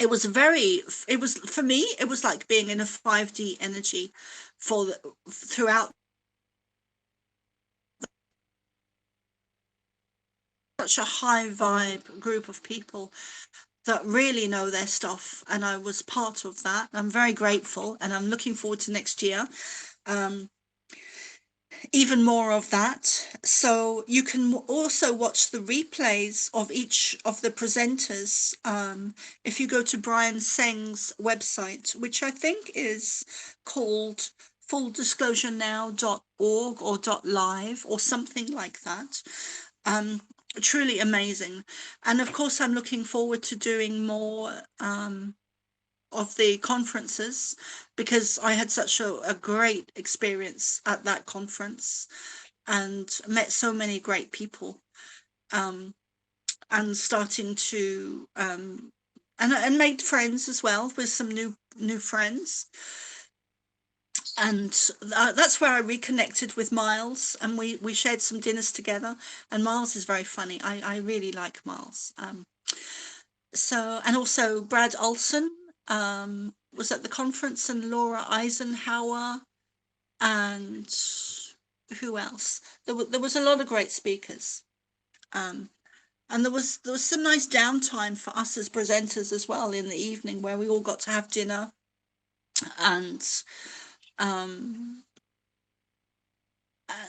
Speaker 1: it was for me, it was like being in a 5D energy throughout, such a high vibe group of people that really know their stuff, and I was part of that. I'm very grateful, and I'm looking forward to next year. Um, Even more of that. So you can also watch the replays of each of the presenters, if you go to Brian Seng's website, which I think is called fulldisclosurenow.org or .live or something like that. Truly amazing. And of course, I'm looking forward to doing more of the conferences, because I had such a great experience at that conference and met so many great people, um, and starting to and made friends as well with some new friends. and that's where I reconnected with Miles, and we shared some dinners together. And Miles is very funny. I really like Miles. So, and also Brad Olson was at the conference, and Laura Eisenhower, and who else? There was a lot of great speakers. And there was some nice downtime for us as presenters as well in the evening, where we all got to have dinner, and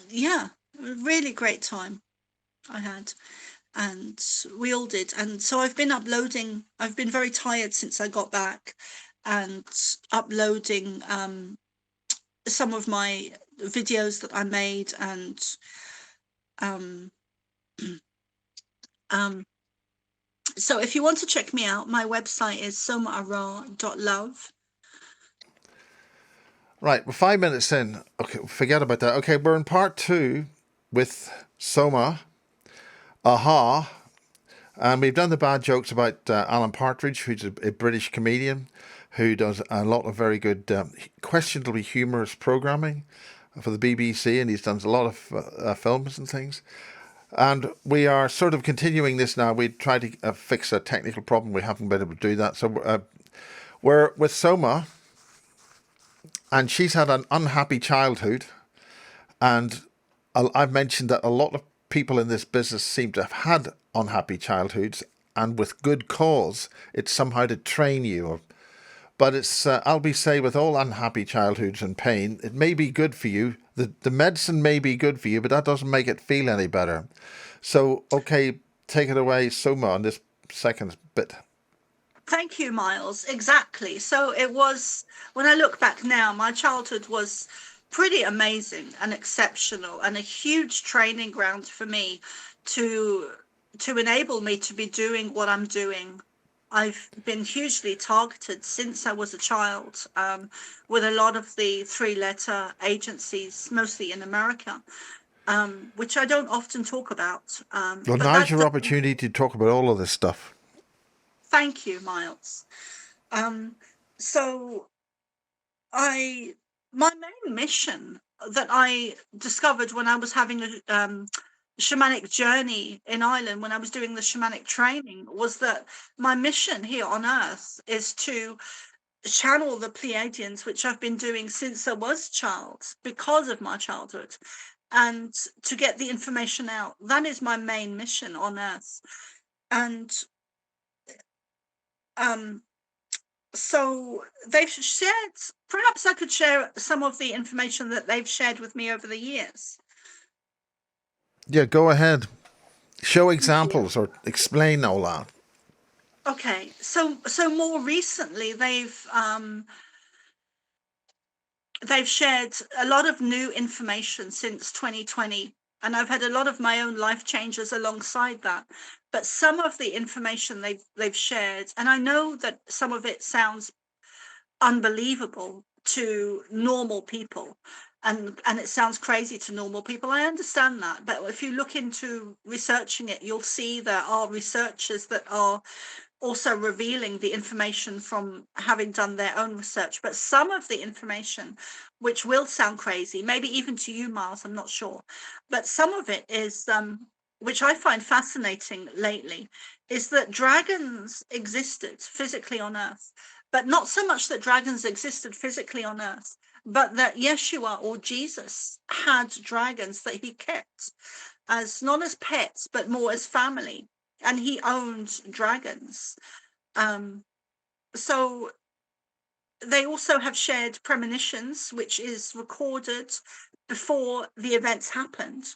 Speaker 1: yeah, really great time I had, and we all did. And so I've been uploading. I've been very tired since I got back, and uploading some of my videos that I made, and um, so if you want to check me out, my website is somaarah.love.
Speaker 2: Right, we're 5 minutes in. Okay, forget about that. Okay, we're in part 2 with Soma ARah, and we've done the bad jokes about Alan Partridge, who's a British comedian who does a lot of very good, questionably humorous programming for the BBC, and he's done a lot of films and things. And we are sort of continuing this now. We tried to fix a technical problem. We haven't been able to do that. So we're with Soma, and she's had an unhappy childhood. And I've mentioned that a lot of people in this business seem to have had unhappy childhoods, and with good cause. It's somehow to train you. But it's, I'll be say, with all unhappy childhoods and pain, it may be good for you. The medicine may be good for you, but that doesn't make it feel any better. So, okay, take it away, Soma, on this second bit.
Speaker 1: Thank you, Miles. Exactly. So it was, when I look back now, my childhood was pretty amazing and exceptional, and a huge training ground for me to enable me to be doing what I'm doing. I've been hugely targeted since I was a child, with a lot of the 3-letter agencies, mostly in America, which I don't often talk about.
Speaker 2: Well,
Speaker 1: But
Speaker 2: now's your opportunity to talk about all of this stuff.
Speaker 1: Thank you, Miles. So my main mission that I discovered when I was having a shamanic journey in Ireland, when I was doing the shamanic training, was that my mission here on Earth is to channel the Pleiadians, which I've been doing since I was a child because of my childhood, and to get the information out. That is my main mission on Earth. And so they've shared, perhaps I could share some of the information that they've shared with me over the years.
Speaker 2: Yeah, go ahead. Show examples or explain all that.
Speaker 1: Okay, so more recently they've shared a lot of new information since 2020, and I've had a lot of my own life changes alongside that. But some of the information they've shared, and I know that some of it sounds unbelievable to normal people, and it sounds crazy to normal people. I understand that, but if you look into researching it, you'll see there are researchers that are also revealing the information from having done their own research. But some of the information, which will sound crazy, maybe even to you, Miles, I'm not sure, but some of it is, which I find fascinating lately, is that dragons existed physically on Earth, but not so much that dragons existed physically on Earth, but that Yeshua, or Jesus, had dragons that he kept as, not as pets, but more as family. And he owned dragons. So they also have shared premonitions, which is recorded before the events happened.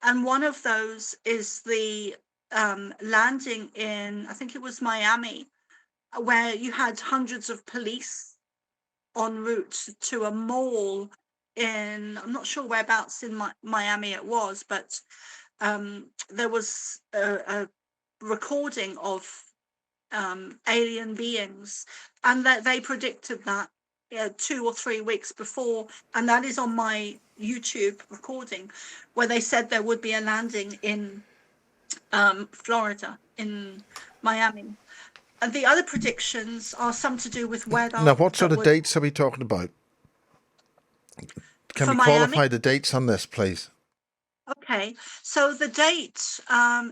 Speaker 1: And one of those is the landing in, I think it was Miami, where you had hundreds of police en route to a mall in, I'm not sure whereabouts in Miami it was, but there was a recording of alien beings, and that they predicted that 2 or 3 weeks before, and that is on my YouTube recording, where they said there would be a landing in Florida, in Miami. And the other predictions are some to do with weather.
Speaker 2: Now, what sort of dates are we talking about? Can
Speaker 1: for
Speaker 2: you
Speaker 1: Miami.
Speaker 2: qualify the dates on this, please?
Speaker 1: Okay, so the date,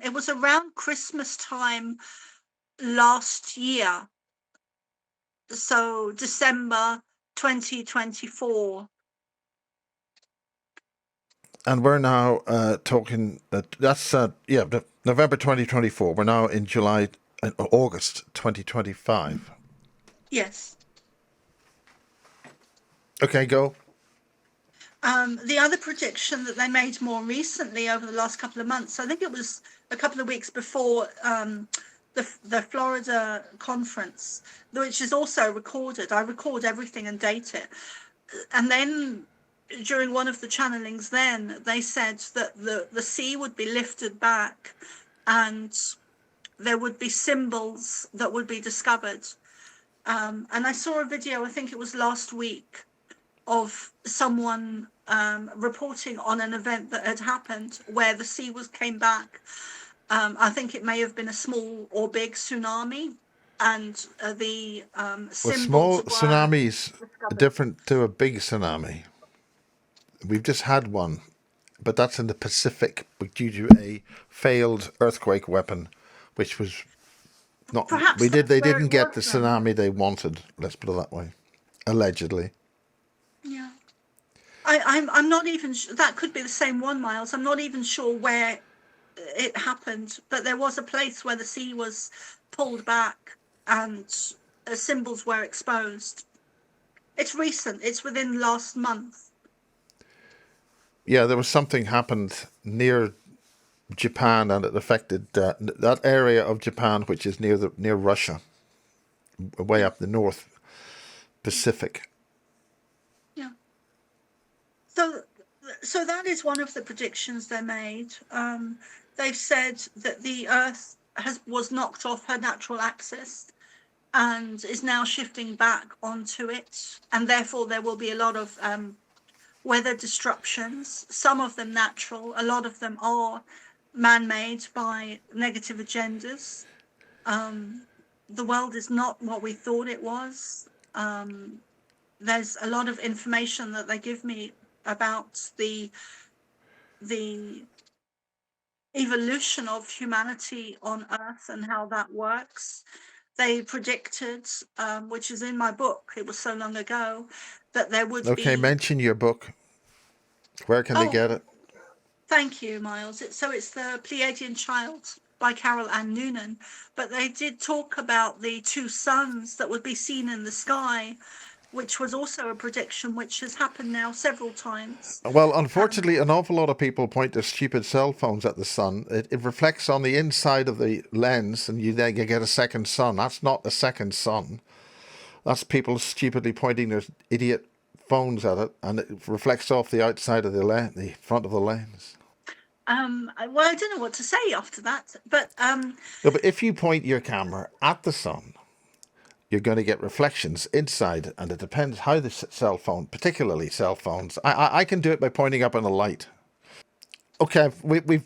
Speaker 1: it was around Christmas time last year, so December 2024.
Speaker 2: And we're now talking. That's November 2024. We're now in July, August 2025.
Speaker 1: Yes.
Speaker 2: Okay, go.
Speaker 1: The other prediction that they made more recently over the last couple of months, I think it was a couple of weeks before the Florida conference, which is also recorded. I record everything and date it. And then during one of the channelings then, they said that the sea would be lifted back and there would be symbols that would be discovered. And I saw a video, I think it was last week, of someone reporting on an event that had happened where the sea came back. I think it may have been a small or big tsunami, and the
Speaker 2: Well,
Speaker 1: symbols
Speaker 2: small
Speaker 1: were
Speaker 2: tsunamis
Speaker 1: discovered.
Speaker 2: different to a big tsunami. We've just had one, but that's in the Pacific due to a failed earthquake weapon, which was not.
Speaker 1: Perhaps
Speaker 2: They
Speaker 1: that's where
Speaker 2: didn't
Speaker 1: it
Speaker 2: get the
Speaker 1: was then.
Speaker 2: tsunami they wanted. Let's put it that way. Allegedly.
Speaker 1: Yeah. I'm not even that could be the same one, Miles. I'm not even sure where it happened, but there was a place where the sea was pulled back and symbols were exposed. It's recent. It's within last month.
Speaker 2: Yeah, there was something happened near Japan, and it affected that area of Japan, which is near Russia, way up the North Pacific.
Speaker 1: Yeah. So that is one of the predictions they made. They've said that the Earth was knocked off her natural axis and is now shifting back onto it, and therefore there will be a lot of weather disruptions, some of them natural, a lot of them are man-made by negative agendas. The world is not what we thought it was. There's a lot of information that they give me about the evolution of humanity on Earth and how that works. They predicted, which is in my book, it was so long ago, that there would
Speaker 2: Okay,
Speaker 1: be...
Speaker 2: mention your book. Where can they get it?
Speaker 1: Thank you, Miles. It's the Pleiadian Child by Ann Noonan. But they did talk about the two suns that would be seen in the sky, which was also a prediction which has happened now several times.
Speaker 2: Well, unfortunately, an awful lot of people point their stupid cell phones at the sun. It reflects on the inside of the lens, and you get a second sun. That's not a second sun. That's people stupidly pointing their idiot phones at it, and it reflects off the outside of the front of the lens.
Speaker 1: Well, I don't know what to say after that, but
Speaker 2: No, but if you point your camera at the sun, you're going to get reflections inside, and it depends how the cell phone, particularly cell phones. I can do it by pointing up on a light. Okay, we've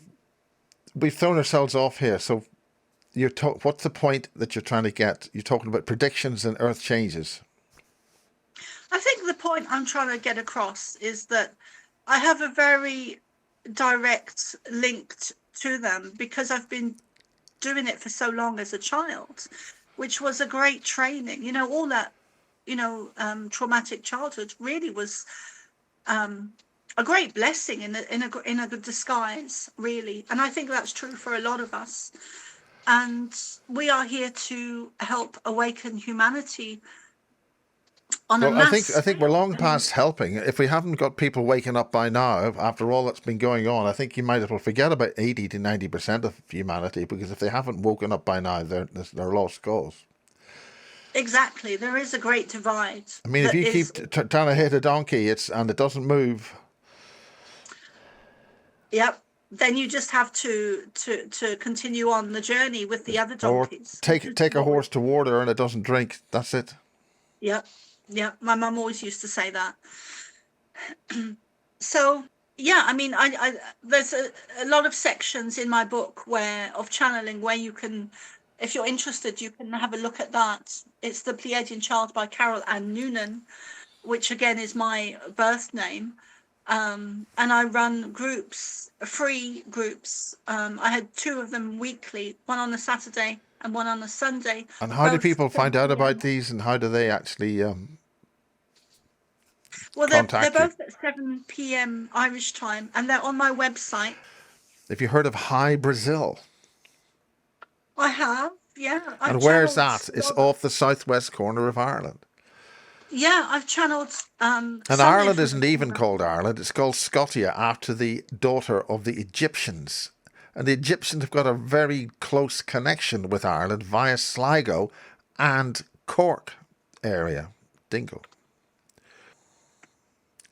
Speaker 2: thrown ourselves off here. So what's the point that you're trying to get? You're talking about predictions and Earth changes.
Speaker 1: I think the point I'm trying to get across is that I have a very direct link to them because I've been doing it for so long as a child, which was a great training. You know, all that, traumatic childhood really was a great blessing in a good disguise, really. And I think that's true for a lot of us. And we are here to help awaken humanity on a mass
Speaker 2: I think we're long past helping. If we haven't got people waking up by now, after all that's been going on, I think you might as well forget about 80 to 90% of humanity, because if they haven't woken up by now, they're lost cause.
Speaker 1: Exactly. There is a great divide.
Speaker 2: I mean, if you keep trying to hit a donkey, and it doesn't move.
Speaker 1: Yep. Then you just have to continue on the journey with the other donkeys.
Speaker 2: Or take a horse to water and it doesn't drink. That's it.
Speaker 1: Yep. Yep. My mum always used to say that. So yeah, I mean, I there's a lot of sections in my book of channeling where you can, if you're interested, you can have a look at that. It's The Pleiadian Child by Ann Noonan, which again is my birth name. And I run groups, free groups. I had 2 of them weekly, one on a Saturday and one on a Sunday,
Speaker 2: And how do
Speaker 1: both
Speaker 2: people find
Speaker 1: 7
Speaker 2: out about
Speaker 1: p.m.
Speaker 2: these, and how do they actually
Speaker 1: Well, they're
Speaker 2: contact you?
Speaker 1: both at 7 p.m. Irish time, and they're on my website.
Speaker 2: Have you heard of High Brazil?
Speaker 1: I have, yeah. I've
Speaker 2: And where's
Speaker 1: channeled
Speaker 2: that?
Speaker 1: a
Speaker 2: It's
Speaker 1: lot.
Speaker 2: off the southwest corner of Ireland.
Speaker 1: Yeah, I've channeled
Speaker 2: And
Speaker 1: some
Speaker 2: Ireland isn't
Speaker 1: information
Speaker 2: even
Speaker 1: about
Speaker 2: called
Speaker 1: it.
Speaker 2: Ireland. It's called Scotia, after the daughter of the Egyptians. And the Egyptians have got a very close connection with Ireland via Sligo and Cork area. Dingle.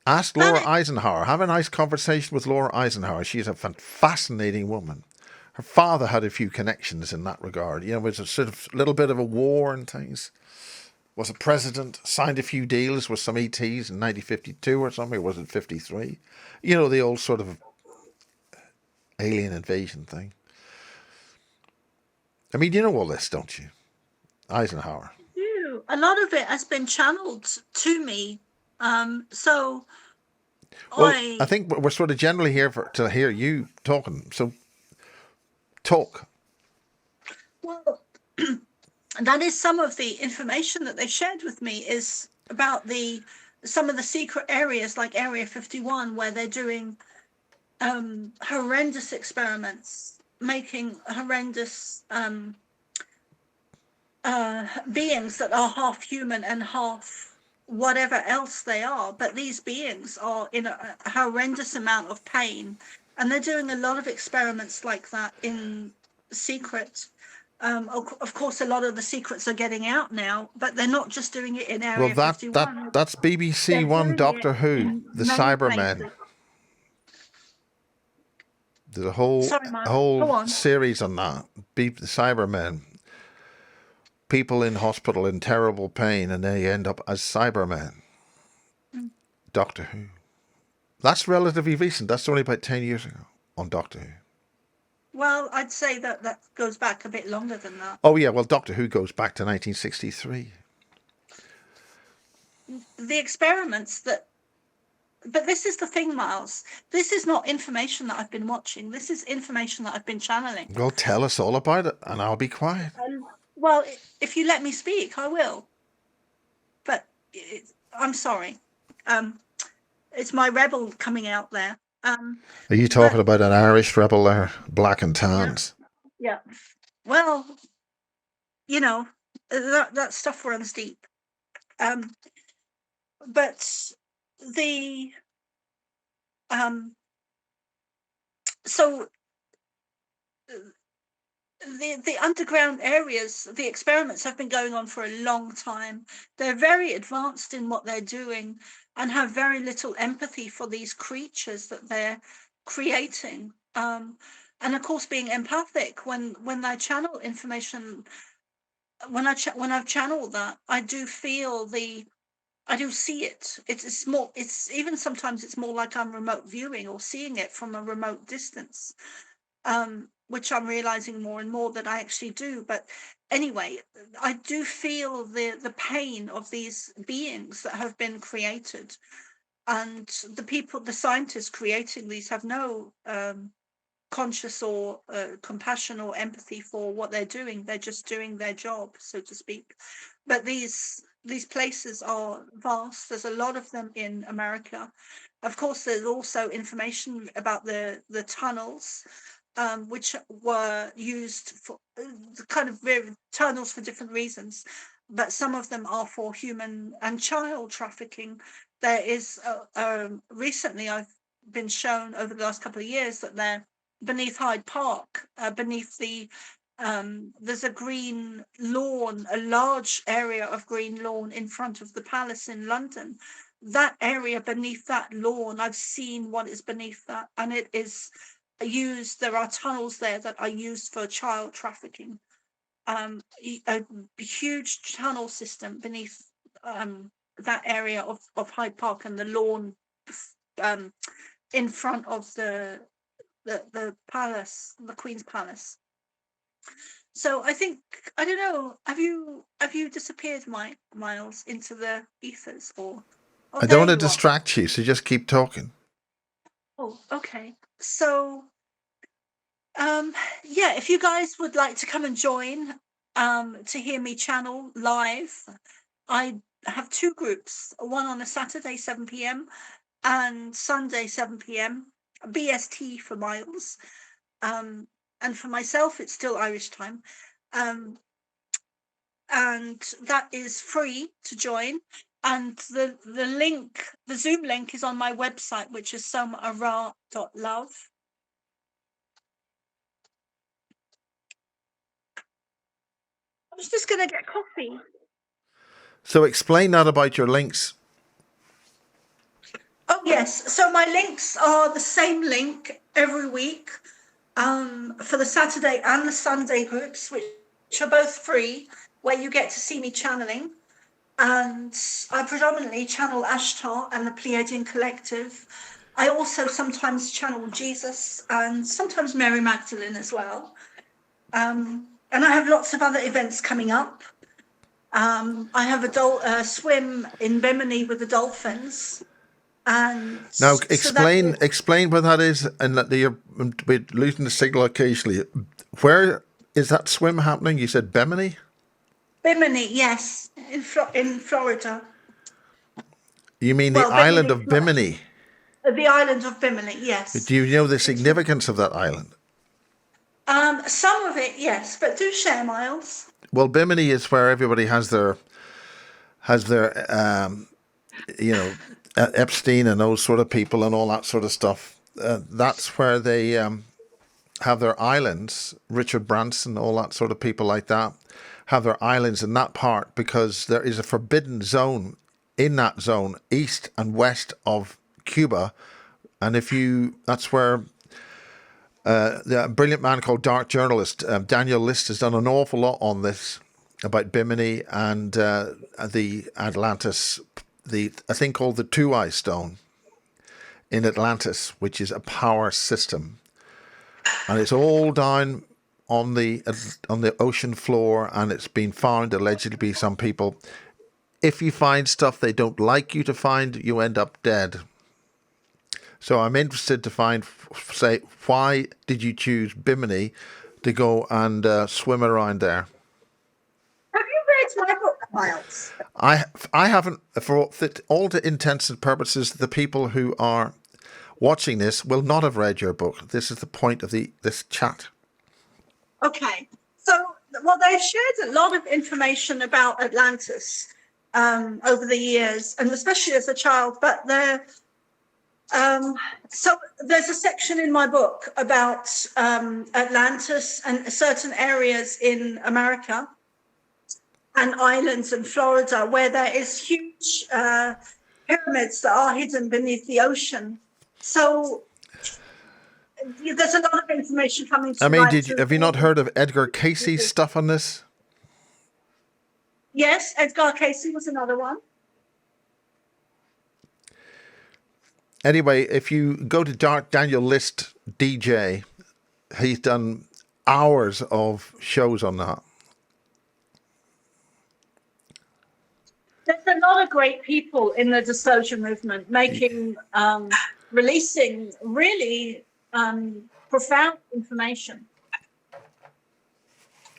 Speaker 2: Ask
Speaker 1: That
Speaker 2: Laura
Speaker 1: is,
Speaker 2: Eisenhower. Have a nice conversation with Laura Eisenhower. She's a fascinating woman. Her father had a few connections in that regard. You know, it was a sort of little bit of a war and things. Was a president, signed a few deals with some ETs in 1952 or something, or was it 53? You know, the old sort of alien invasion thing. I mean, you know all this, don't you? Eisenhower.
Speaker 1: a lot of it has been channeled to me. So
Speaker 2: Well, I
Speaker 1: I,
Speaker 2: think we're sort of generally here to hear you talking. So talk.
Speaker 1: well, that is some of the information that they shared with me, is about some of the secret areas like Area 51, where they're doing horrendous experiments, making horrendous beings that are half human and half whatever else they are. But these beings are in a horrendous amount of pain, and they're doing a lot of experiments like that in secret. Of course, a lot of the secrets are getting out now, but they're not just doing it in
Speaker 2: Well,
Speaker 1: Area
Speaker 2: that
Speaker 1: 51.
Speaker 2: that's BBC
Speaker 1: They're
Speaker 2: One
Speaker 1: doing it
Speaker 2: Doctor Who,
Speaker 1: in
Speaker 2: the
Speaker 1: many
Speaker 2: Cybermen.
Speaker 1: places.
Speaker 2: There's a whole
Speaker 1: Sorry, Mark. Go
Speaker 2: whole
Speaker 1: on.
Speaker 2: series on that. The Cybermen. People in hospital in terrible pain, and they end up as Cybermen.
Speaker 1: Mm.
Speaker 2: Doctor Who. That's relatively recent. That's only about 10 years ago on Doctor Who.
Speaker 1: Well, I'd say that that goes back a bit longer than that.
Speaker 2: Oh, yeah, well, Doctor Who goes back to 1963.
Speaker 1: The experiments that, but this is the thing, Miles. This is not information that I've been watching. This is information that I've been channeling.
Speaker 2: Well, tell us all about it, and I'll be quiet.
Speaker 1: Well, if you let me speak, I will. But I'm sorry. It's my rebel coming out there.
Speaker 2: Are you
Speaker 1: But
Speaker 2: talking about an Irish rebel there? Black and
Speaker 1: yeah,
Speaker 2: tans.
Speaker 1: yeah. Well, you know, that stuff runs deep. But the so the underground areas, the experiments have been going on for a long time. They're very advanced in what they're doing and have very little empathy for these creatures that they're creating. And of course, being empathic, when I channel information, when I've channeled that, I do feel I do see it. It's more. It's even sometimes it's more like I'm remote viewing or seeing it from a remote distance, which I'm realizing more and more that I actually do. But anyway, I do feel the pain of these beings that have been created, and the scientists creating these have no conscious or compassion or empathy for what they're doing. They're just doing their job, so to speak. But these places are vast. There's a lot of them in America. Of course, there's also information about the tunnels, which were used for kind of tunnels for different reasons, but some of them are for human and child trafficking. There is recently I've been shown over the last couple of years that they're beneath Hyde Park, beneath there's a green lawn, a large area of green lawn in front of the palace in London. That area beneath that lawn, I've seen what is beneath that, and it is used. There are tunnels there that are used for child trafficking. A huge tunnel system beneath that area of Hyde Park and the lawn in front of the palace, the Queen's Palace. So I think, I don't know, have you disappeared, Miles, into the ethers, or
Speaker 2: I don't
Speaker 1: there
Speaker 2: want to
Speaker 1: you are.
Speaker 2: distract you, so just keep talking.
Speaker 1: Oh, okay. So, yeah, if you guys would like to come and join to hear me channel live, I have two groups, one on a Saturday 7 p.m. and Sunday 7 p.m. BST for Miles. And for myself, it's still Irish time. And that is free to join. And the link, the Zoom link is on my website, which is somaarah.love. I was just going to get coffee.
Speaker 2: So explain that about your links.
Speaker 1: Oh, yes. So my links are the same link every week for the Saturday and the Sunday groups, which are both free, where you get to see me channeling. And I predominantly channel Ashtar and the Pleiadian Collective. I also sometimes channel Jesus and sometimes Mary Magdalene as well. And I have lots of other events coming up. I have a swim in Bimini with the dolphins. And
Speaker 2: Now,
Speaker 1: so
Speaker 2: explain where that is, and that we're losing the signal occasionally. Where is that swim happening? You said Bimini?
Speaker 1: Bimini, yes, in Florida.
Speaker 2: You mean the island of Bimini?
Speaker 1: The island of Bimini, yes.
Speaker 2: Do you know the significance of that island?
Speaker 1: Some of it, yes, but do share, Miles.
Speaker 2: Well, Bimini is where everybody has their Epstein and those sort of people and all that sort of stuff. That's where they have their islands. Richard Branson, all that sort of people like that, have their islands in that part because there is a forbidden zone in that zone, east and west of Cuba. And that's where the brilliant man called Dark Journalist, Daniel List, has done an awful lot on this about Bimini and the Atlantis, a thing called the Two-Eye Stone in Atlantis, which is a power system. And it's all down on the ocean floor, and it's been found allegedly by some people. If you find stuff they don't like you to find, you end up dead. So I'm interested to say, why did you choose Bimini to go and swim around there?
Speaker 1: Have you read my book, Miles?
Speaker 2: I haven't. For all intents and purposes, the people who are watching this will not have read your book. This is the point of this chat.
Speaker 1: Okay. So, well, they've shared a lot of information about Atlantis over the years, and especially as a child, but so there's a section in my book about Atlantis and certain areas in America and islands in Florida where there is huge pyramids that are hidden beneath the ocean. So there's a lot of information coming to light.
Speaker 2: Have you not heard of Edgar Casey's stuff on this?
Speaker 1: Yes, Edgar Casey was another one.
Speaker 2: Anyway, if you go to Daniel List DJ, he's done hours of shows on that.
Speaker 1: There's a lot of great people in the disclosure movement releasing really profound information.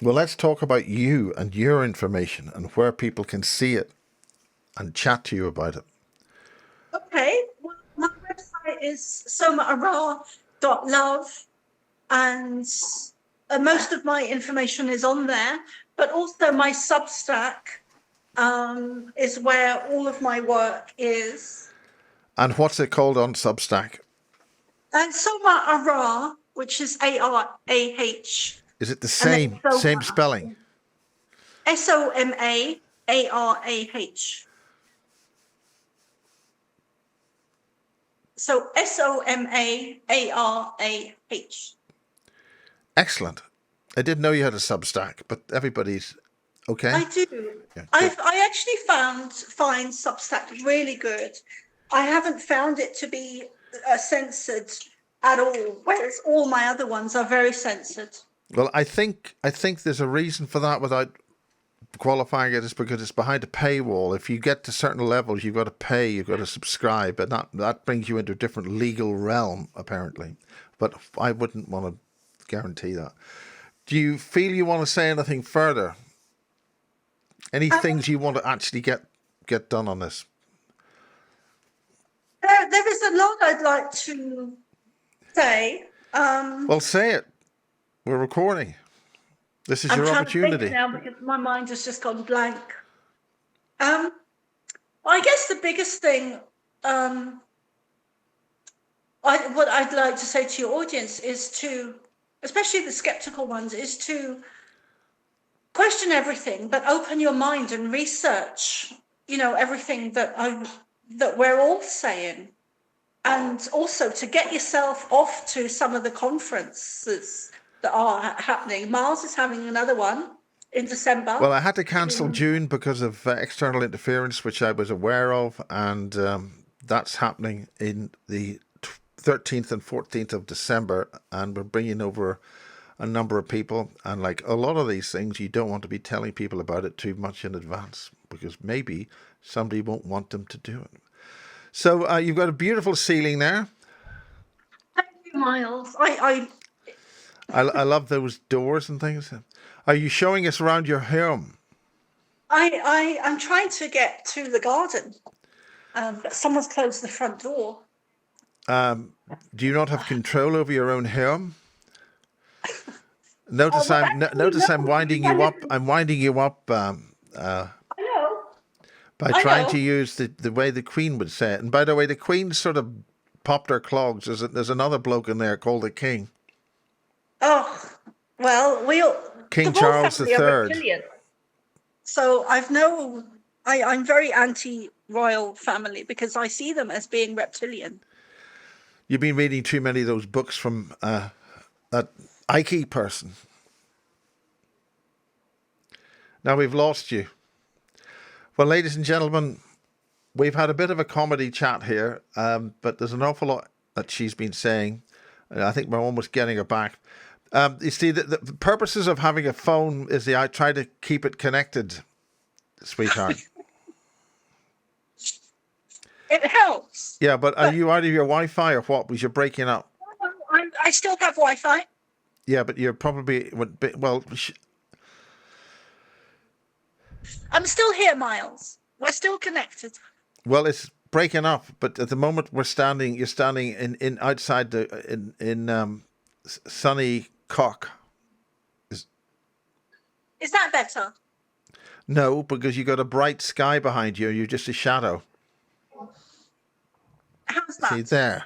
Speaker 2: Well, let's talk about you and your information and where people can see it and chat to you about it.
Speaker 1: Okay. Well, my website is somaarah.love, and most of my information is on there, but also my Substack is where all of my work is.
Speaker 2: And what's it called on Substack?
Speaker 1: Soma ARah, which is ARAH.
Speaker 2: Is it the same spelling?
Speaker 1: SOMAARAH. So SOMAARAH.
Speaker 2: Excellent. I didn't know you had a Substack, but everybody's okay.
Speaker 1: I do. Yeah, I actually find Substack really good. I haven't found it to be censored at all, whereas all my other ones are very censored.
Speaker 2: Well, I think there's a reason for that without qualifying it is because it's behind a paywall. If you get to certain levels, you've got to pay, you've got to subscribe, and that brings you into a different legal realm, apparently. But I wouldn't want to guarantee that. Do you feel you want to say anything further? Any things you want to actually get done on this?
Speaker 1: There is a lot I'd like to say.
Speaker 2: Well, say it. We're recording. This is your opportunity.
Speaker 1: I'm trying to think now because my mind has just gone blank. I guess the biggest thing, what I'd like to say to your audience is to, especially the skeptical ones, is to question everything, but open your mind and research, everything that we're all saying. And also to get yourself off to some of the conferences that are happening. Mars is having another one in December.
Speaker 2: Well, I had to cancel June because of external interference, which I was aware of, and that's happening in the 13th and 14th of December, and we're bringing over a number of people, and like a lot of these things, you don't want to be telling people about it too much in advance, because maybe somebody won't want them to do it. So you've got a beautiful ceiling there.
Speaker 1: Thank you, Miles.
Speaker 2: I love those doors and things. Are you showing us around your home?
Speaker 1: I'm trying to get to the garden, but someone's closed the front door.
Speaker 2: Do you not have control over your own home? Notice I'm winding you up. I'm winding you up.
Speaker 1: I know.
Speaker 2: By trying to use the way the Queen would say it. And by the way, the Queen sort of popped her clogs. There's another bloke in there called the King.
Speaker 1: Oh, well,
Speaker 2: King Charles III.
Speaker 1: So I'm very anti-royal family because I see them as being reptilian.
Speaker 2: You've been reading too many of those books from that Ike person. Now we've lost you. Well, ladies and gentlemen, we've had a bit of a comedy chat here, but there's an awful lot that she's been saying. And I think we're almost getting her back. You see, the purposes of having a phone is I try to keep it connected, sweetheart.
Speaker 1: It helps.
Speaker 2: Yeah, but are you out of your Wi-Fi or what? Was you breaking up?
Speaker 1: I still have Wi-Fi.
Speaker 2: Yeah, but you're probably well.
Speaker 1: I'm still here, Miles. We're still connected.
Speaker 2: Well, it's breaking up, but at the moment you're standing in outside in sunny Cock.
Speaker 1: Is that better?
Speaker 2: No, because you got a bright sky behind you. You're just a shadow.
Speaker 1: How's that?
Speaker 2: See there.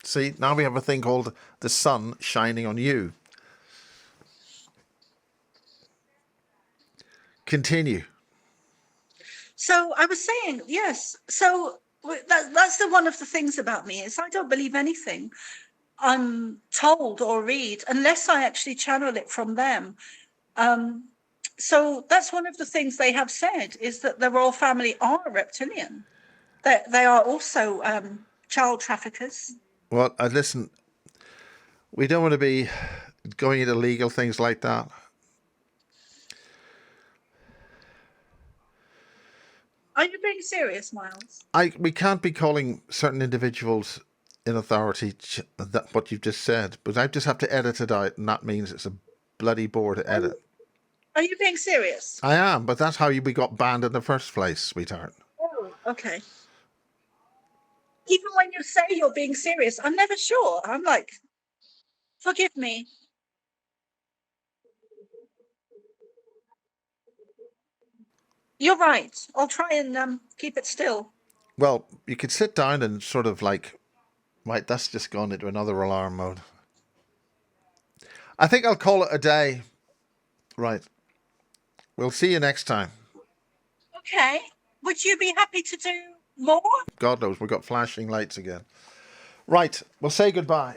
Speaker 2: See, now we have a thing called the sun shining on you. Continue.
Speaker 1: So I was saying, yes. So that's one of the things about me is I don't believe anything I'm told or read unless I actually channel it from them. So that's one of the things they have said is that the royal family are reptilian. That they are also child traffickers.
Speaker 2: Well, listen, we don't want to be going into legal things like that.
Speaker 1: Are you being serious, Miles?
Speaker 2: We can't be calling certain individuals in authority that what you've just said, but I just have to edit it out, and that means it's a bloody bore to edit.
Speaker 1: Are you being serious?
Speaker 2: I am, but that's how we got banned in the first place, sweetheart.
Speaker 1: Oh, okay. Even when you say you're being serious, I'm never sure. I'm like, forgive me. You're right. I'll try and keep it still.
Speaker 2: Well, you could sit down and sort of like, right, that's just gone into another alarm mode. I think I'll call it a day. Right. We'll see you next time.
Speaker 1: Okay. Would you be happy to do more?
Speaker 2: God knows, we've got flashing lights again. Right. We'll say goodbye.